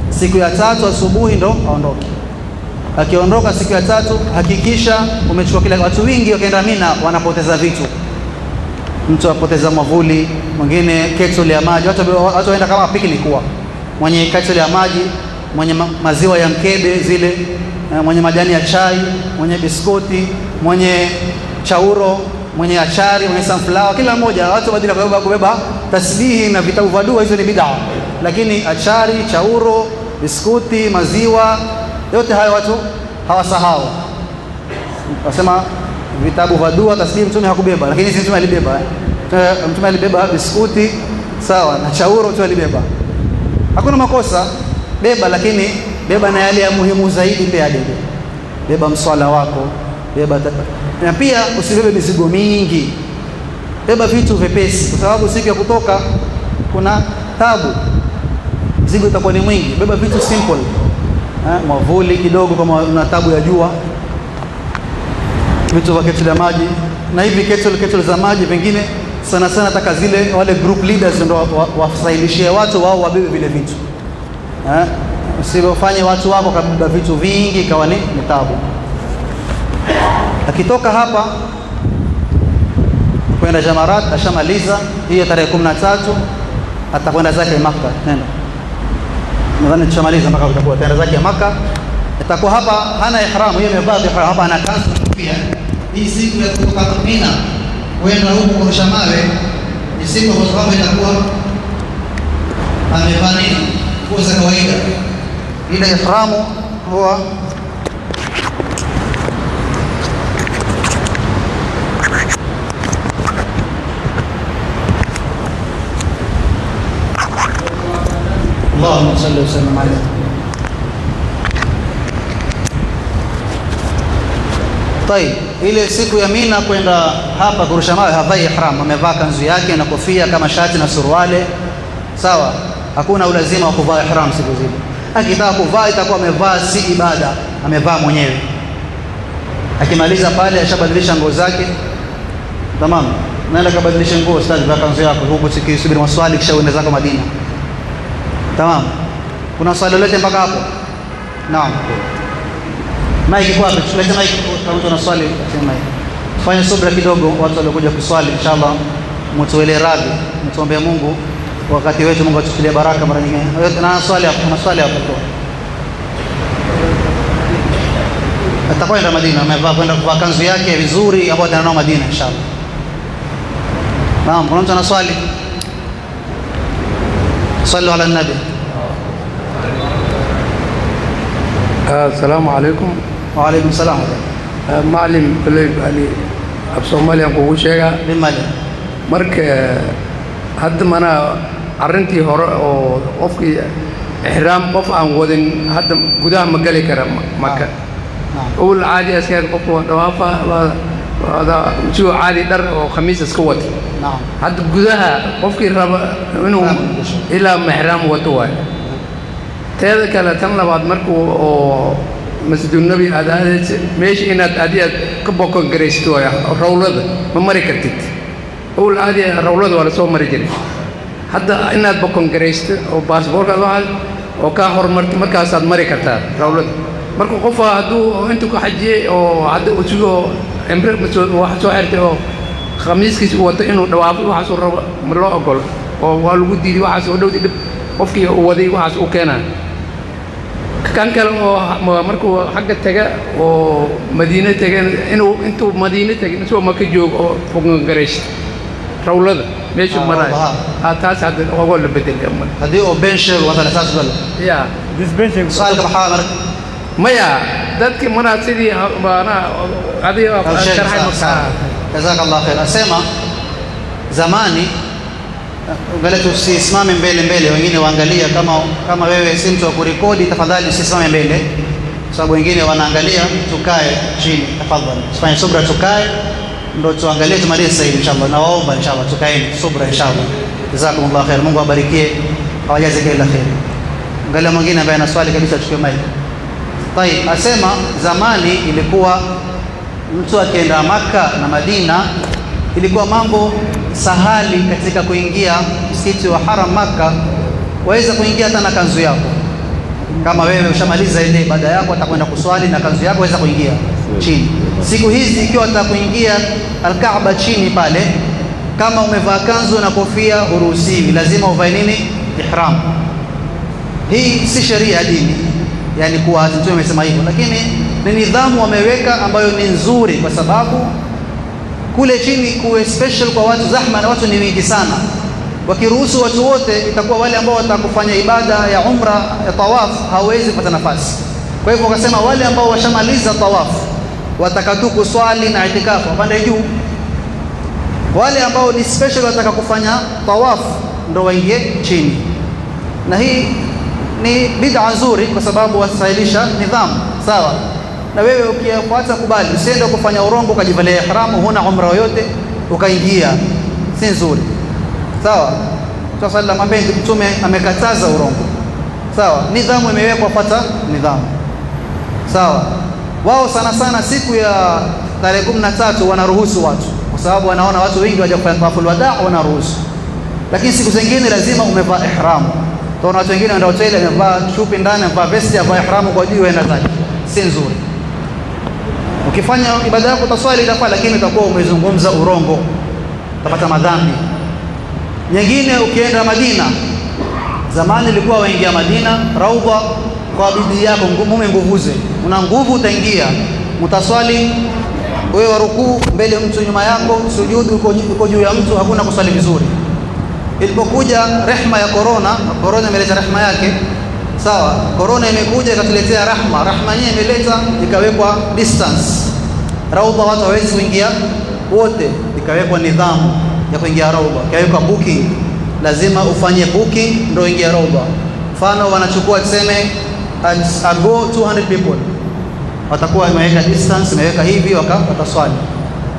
Siku ya 3 asubuhi ndo aondoke. Akiondoka siku ya 3 hakikisha umechukua kila. Watu wengi wakienda Mina wanapoteza vitu. Mtu apoteza mwavuli, mwingine kettle ya maji. Watu waenda kama picnic kwa. Mwenye kettle ya maji, mwenye maziwa ya mkebe zile, mwenye majani ya chai, mwenye biskoti, mwenye chauro, mwenye achari, mwenye sunflower, kila mmoja. Watu badala kubeba tasbihi na vitabu vya dua, hizo ni bid'a. Lakini achari, chauro, biskuti, maziwa, yote hayo watu hawasahau. Wasema vitabu vya dua, tasbihi Mtume hakubeba, lakini sisi Mtume alibeba. Mtume alibeba biskuti, sawa, na chauro tu alibeba. Hakuna makosa, beba, lakini beba na yale ya muhimu zaidi pia beba mswala wako, beba na pia usibebe mizigo mingi. Beba vitu vyepesi, kwa sababu siku ya kutoka kuna tabu, mzigo itakuwa ni mwingi. Beba vitu simple, mwavuli kidogo kama una tabu ya jua, vitu vya kettle ya maji. Na hivi kettle za maji pengine sana taka zile wale group leaders ndio wasahilishie watu wao wabebe vile vitu. Usifanye watu wako kabeba vitu vingi kawa ni tabu. Akitoka hapa kwenda Jamarat, ashamaliza hiyo tarehe 13, atakwenda zake Makkah tena. Nadhani tushamaliza mpaka utakuwa tena zake Makkah. Atakuwa hapa hana ihram, yeye amevaa ihram hapa, ana kanzu pia. Hii siku ya kutoka Mina kwenda huko kurusha mawe ni siku kwa sababu itakuwa amevaa nini? Nguo za kawaida. Ile ihramu huwa Allahumma salli wa sallim alayhi. Tayeb, ile siku ya Mina kwenda hapa kurusha mawe havai ihram, amevaa kanzu yake na kofia kama shati na suruale. Sawa, hakuna ulazima wa kuvaa ihram siku zile. Akitaka kuvaa itakuwa amevaa, si ibada, amevaa mwenyewe. Akimaliza pale ashabadilisha nguo zake. Tamam. Naenda kabadilisha nguo, ustadi, vaa kanzu yako huko, sikisubiri maswali kisha uende zako Madina. Tamam. Kuna swali lolote mpaka hapo? Naam. Maiki kwa hapo, tulete maiki kama mtu ana swali, sema hivi. Fanya subra kidogo, watu waliokuja kuswali inshallah mtuele radhi, mtuombe Mungu wakati wetu, Mungu atufilie baraka mara nyingine. Yote na swali hapo, kuna swali hapo kwa. Atakwenda Madina, amevaa kwenda kuvaa kanzu yake vizuri ambayo atanao Madina inshallah. Naam, kuna mtu ana swali? Sallu ala nabi. Assalamu alaikum. Wa alaikum salam. Maalim Philip Ali Soomaaliya kugu sheega Bimaali marka hadda mana arintii hore oo qofkii ihraam qof aan wadin hadda gudaha ma gali kara Makka. أول عادي أسكت قفوا دوافة هذا شو عادي در وخميس اسكوت. نعم. هاد جذاها قفكي ربا منهم إلى محرم وتوه. تهذا كلا تملا بعد مركو مسجد النبي هذا مش إن هذه كبوكون كريستويا رولد ما مري كتيت. أول عادي رولد ولا سو مري جري. hadda inaad bokon gareysto oo baasaboorka oo ka hormartay markaas aad mari kartaa rawlada marka qof hadduu inta ku xajiyay oo hadda uu sugo emre wax soo xirtay oo khamiiskiisa uu wato inuu dhawaafo waxa soo rabo ma loo ogol oo waa lagu diiday waxa soo dhowday dib qofkii uu waday waxa uu keenaa kan kale oo markuu xagga taga oo Madiina taga intuu Madiina taga soo ma ka joog oo fogan gareysto rawlada meesha maray taas hadda oo la bedel hadii oo been sheeg wada asaas bal ya this benching su'aalka maxaa marka maya dadki mana sidii baana adiga sharxay marka jazakallahu khair asema zamani galatu usisimame mbele wengine waangalia kama wewe si mtu wa kurekodi tafadhali usisimame mbele sababu wengine wanaangalia tukae chini tafadhali usifanye subra tukae ndio tuangalie tumalize sasa inshallah na waomba inshallah tukaeni subra inshallah jazakumullahu khair Mungu abarikie awajaze kila khair angalia mwingine ambaye ana swali kabisa chukue mic طيب asema zamani ilikuwa mtu akienda Maka na Madina ilikuwa mambo sahali katika kuingia msikiti wa Haram Maka waweza kuingia hata na kanzu yako kama wewe ushamaliza ile ibada yako atakwenda kuswali na kanzu yako waweza kuingia chini siku hizi ikiwa utakuingia al-Kaaba chini pale kama umevaa kanzu na kofia huruhusiwi lazima uvae nini ihram hii si sheria ya dini yani kuwa mtume amesema hivyo lakini ni nidhamu wameweka ambayo ni nzuri kwa sababu kule chini kuwe special kwa watu zahma na watu ni wengi sana wakiruhusu watu wote itakuwa wale ambao watakufanya ibada ya umra ya tawaf hawezi kupata nafasi kwa hivyo wakasema wale ambao washamaliza tawaf watakatu kuswali na itikafu pande juu wale ambao ni special wataka kufanya tawaf ndio waingie chini na hii ni bid'a nzuri kwa sababu wasahilisha nidhamu sawa na wewe ukifuata kubali usiende kufanya urongo ukajivalia ihramu huna umra yoyote ukaingia si nzuri sawa sallallahu alayhi wasallam mtume amekataza urongo sawa nidhamu imewekwa fuata nidhamu sawa wao sana siku ya tarehe 13 wanaruhusu watu kwa sababu wanaona watu wengi waje kufanya tawaful wadaa wanaruhusu lakini siku zingine lazima umevaa ihramu Tuna watu wengine wanaenda hoteli wamevaa chupi ndani wamevaa vesti ya ihramu kwa juu waenda zake si nzuri ukifanya ibada yako utaswali itafaa lakini utakuwa umezungumza urongo utapata madhambi nyingine ukienda Madina zamani ilikuwa waingia Madina raudha kwa bidii yako mume nguvuze una nguvu utaingia mtaswali wewe rukuu mbele mtu nyuma yako sujudu uko juu ya mtu hakuna kuswali vizuri ilipokuja rehma ya corona imeleta rehma yake sawa corona imekuja ikatuletea rahma yenyewe imeleta ikawekwa distance raudha watu hawezi kuingia wote ikawekwa nidhamu ya kuingia raudha ikawekwa booking lazima ufanye booking ndio ingia raudha mfano wanachukua tuseme go 200 people watakuwa wameweka distance imeweka hivi wataswali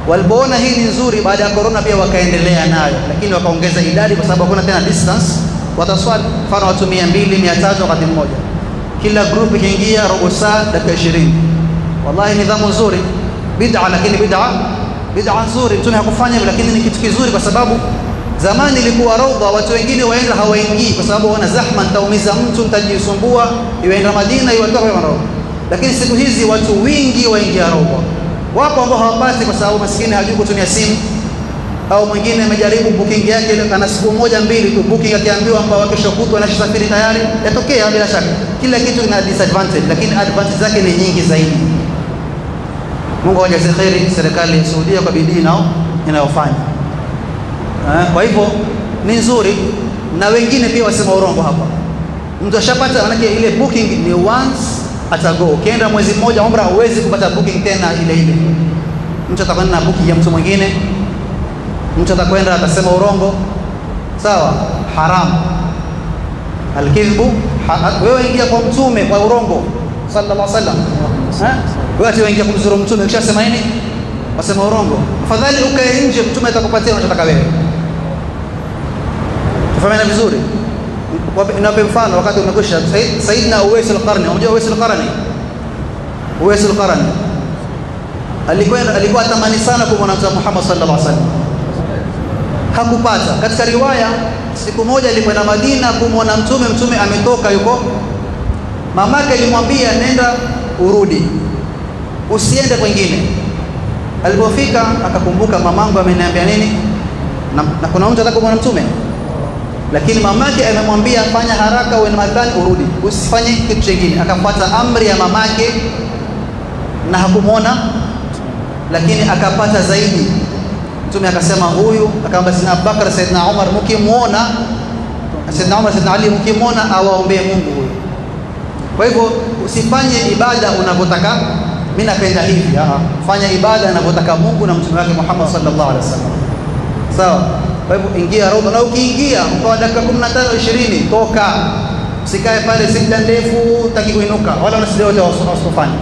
walipoona hii ni nzuri baada ya corona pia wakaendelea nayo lakini wakaongeza idadi kwa sababu hakuna tena distance wataswali mfano watu 200 300 wakati mmoja kila group ikiingia robo saa dakika 20 wallahi nidhamu nzuri bid'a lakini bid'a nzuri mtume hakufanya hivyo lakini ni kitu kizuri kwa sababu zamani ilikuwa raudha watu wengine waenda hawaingii kwa sababu wana zahma nitaumiza mtu nitajisumbua iwaenda Madina iwatoka raudha lakini siku hizi watu wengi waingia raudha wapo ambao hawapati kwa sababu maskini hajui kutumia simu au mwingine amejaribu booking yake ana siku moja mbili tu booking akiambiwa kwamba kesho kutwa anasafiri tayari yatokea bila shaka kila kitu kina disadvantage lakini advantage zake ni nyingi zaidi Mungu ajaze khairi serikali ya Saudi kwa bidii nao inayofanya kwa hivyo ni nzuri na wengine pia wasema urongo hapa mtu ashapata manake ile booking ni once atago ukienda mwezi mmoja umra huwezi kupata booking tena ile mtu atakwenda na booking ya mtu mwingine mtu atakwenda atasema urongo sawa haram alkidhbu wewe ingia kwa mtume kwa urongo sallallahu alaihi wasallam wewe waingia kumzuru mtume ukishasema nini wasema urongo afadhali ukae nje mtume atakupatia unachotaka wewe tufahamana vizuri Nape mfano wakati umekwisha Saidna Uwais al-Qarni unajua Uwais al-Qarni alikuwa atamani sana kumwona Mtume Muhammad sallallahu alaihi wasallam hakupata. Katika riwaya, siku moja alikwenda Madina kumwona Mtume, Mtume ametoka yuko, mamake alimwambia nenda urudi, usiende kwingine. Alipofika akakumbuka mamangu ameniambia nini, na kuna mtu anataka kumwona Mtume, lakini mamake amemwambia fanya haraka uende Madina urudi, usifanye kitu kingine. Akafuata amri ya mamake na hakumwona, lakini akapata zaidi. Mtume akasema huyu, akamwambia Sayyidina Abubakar, Sayyidina Umar, mkimwona Sayyidina Umar, Sayyidina Ali, mkimwona awaombee Mungu huyu. Kwa hivyo usifanye ibada unavyotaka mimi napenda hivi, fanya ibada anavyotaka Mungu na Mtume wake Muhammad sallallahu alaihi wasallam. Sawa? Kwa hivyo ingia roho, na ukiingia kwa dakika 15 20 toka, usikae pale sijda ndefu utaki kuinuka, wala unasidia wote wasifanye.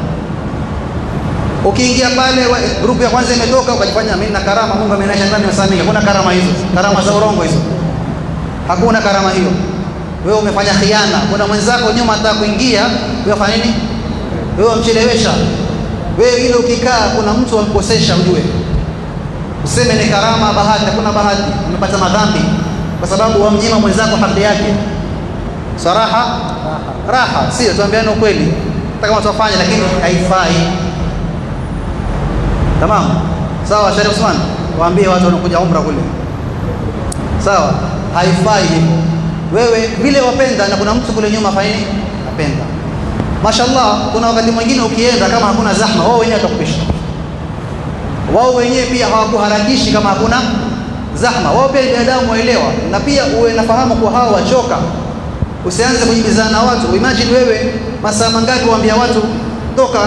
Ukiingia pale grupu ya kwanza imetoka ukajifanya mimi na karama, Mungu amenaisha ndani wasamika. Kuna karama hizo, karama za urongo hizo. Hakuna karama hiyo. Wewe umefanya khiana, kuna mwenzako nyuma anataka kuingia, wewe fanya nini? Wewe umchelewesha. Wewe ile ukikaa kuna mtu alikosesha, ujue. Useme ni karama, bahati. Hakuna bahati, umepata madhambi kwa sababu wamnyima mwenzako haki yake. Saraha raha, sio tuambiane ukweli. Hata kama tufanye lakini haifai. Tamam? Sawa Sheikh Usman, waambie watu wanakuja umra kule. Sawa? Haifai hivyo. Wewe vile wapenda na kuna mtu kule nyuma faini apenda. Mashallah, kuna wakati mwingine ukienda kama hakuna zahma, wao wenyewe watakupisha. Wao wenyewe pia hawakuharakishi kama hakuna zahma. Wao pia binadamu waelewa, na pia uwe nafahamu kwa hao wachoka. Usianze kujibizana na watu. Imagine wewe masaa mangapi waambia watu toka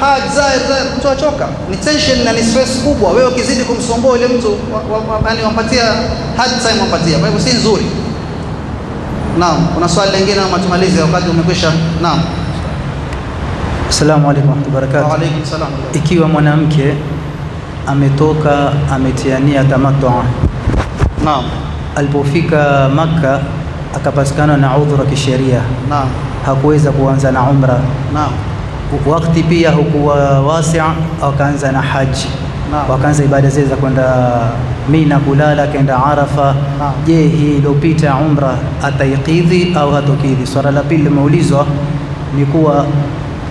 haji zaid, mtu achoka. Ni tension na ni stress kubwa. Wewe ukizidi kumsumbua ile mtu yani wampatia hard time wampatia. Kwa hivyo si nzuri. Naam, kuna swali lingine ama tumalize wakati umekwisha? Naam. Assalamu alaykum wa rahmatullahi wa barakatuh. Wa alaykum salaam. Ikiwa mwanamke ametoka ametiania tamattu, Naam. alipofika Makka akapatikana na udhuru kisheria, Naam. hakuweza kuanza na umra. Naam. Wakati pia hukuwa wasi', akaanza na haji. Naam. Wakaanza ibada zile za kwenda Mina kulala, kaenda Arafa. Naam. Je, hii iliyopita umra ataikidhi au hatokidhi? Swala la pili limeulizwa ni kuwa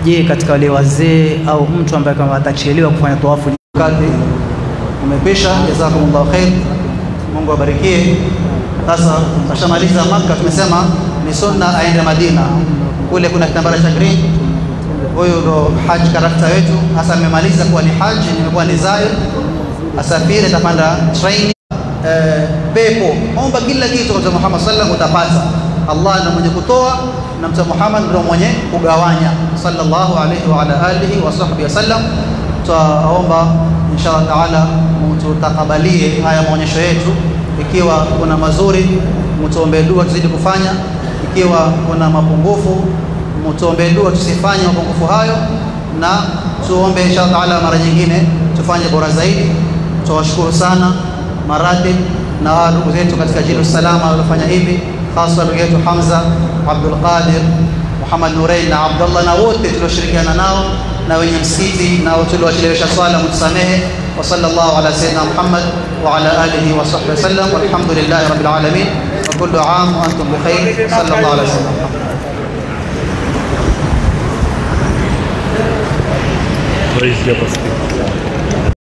je, katika wale wazee au mtu ambaye kama atachelewa kufanya tawafu Wakati umekwisha, jazakumullahu khair, Mungu abarikie. Sasa tashamaliza Makka, tumesema ni sunna aende Madina, kule kuna kitambara cha green. Huyo ndo haji karakta wetu. Hasa nimemaliza kuwa ni haji, nimekuwa ni zair, asafiri atapanda train pepo. Omba kila kitu kwa Muhammad sallallahu utapata. Allah ndiye mwenye kutoa na Mtume Muhammad ndiye mwenye kugawanya, sallallahu alayhi wa ala alihi wa sahbihi wasallam. Tutaomba inshallah taala mtutakabalie haya maonyesho yetu. Ikiwa kuna mazuri mtuombe dua tuzidi kufanya, ikiwa kuna mapungufu mtuombe dua tusifanye mapungufu hayo, na tuombe inshallah taala mara nyingine tufanye bora zaidi. Tuwashukuru sana maratib na ndugu zetu katika Jilus Salama waliofanya hivi, hasa ndugu yetu Hamza, Abdul Qadir, Muhammad Nurain na Abdullah na wote tulioshirikiana nao, na wenye msikiti na wote tuliowachelewesha swala, mtusamehe. Wa sallallahu ala sayyidina Muhammad wa ala alihi wa sahbihi wasallam, walhamdulillahi rabbil alamin, wa kullu aam wa antum bi khair. Sallallahu alaihi wasallam.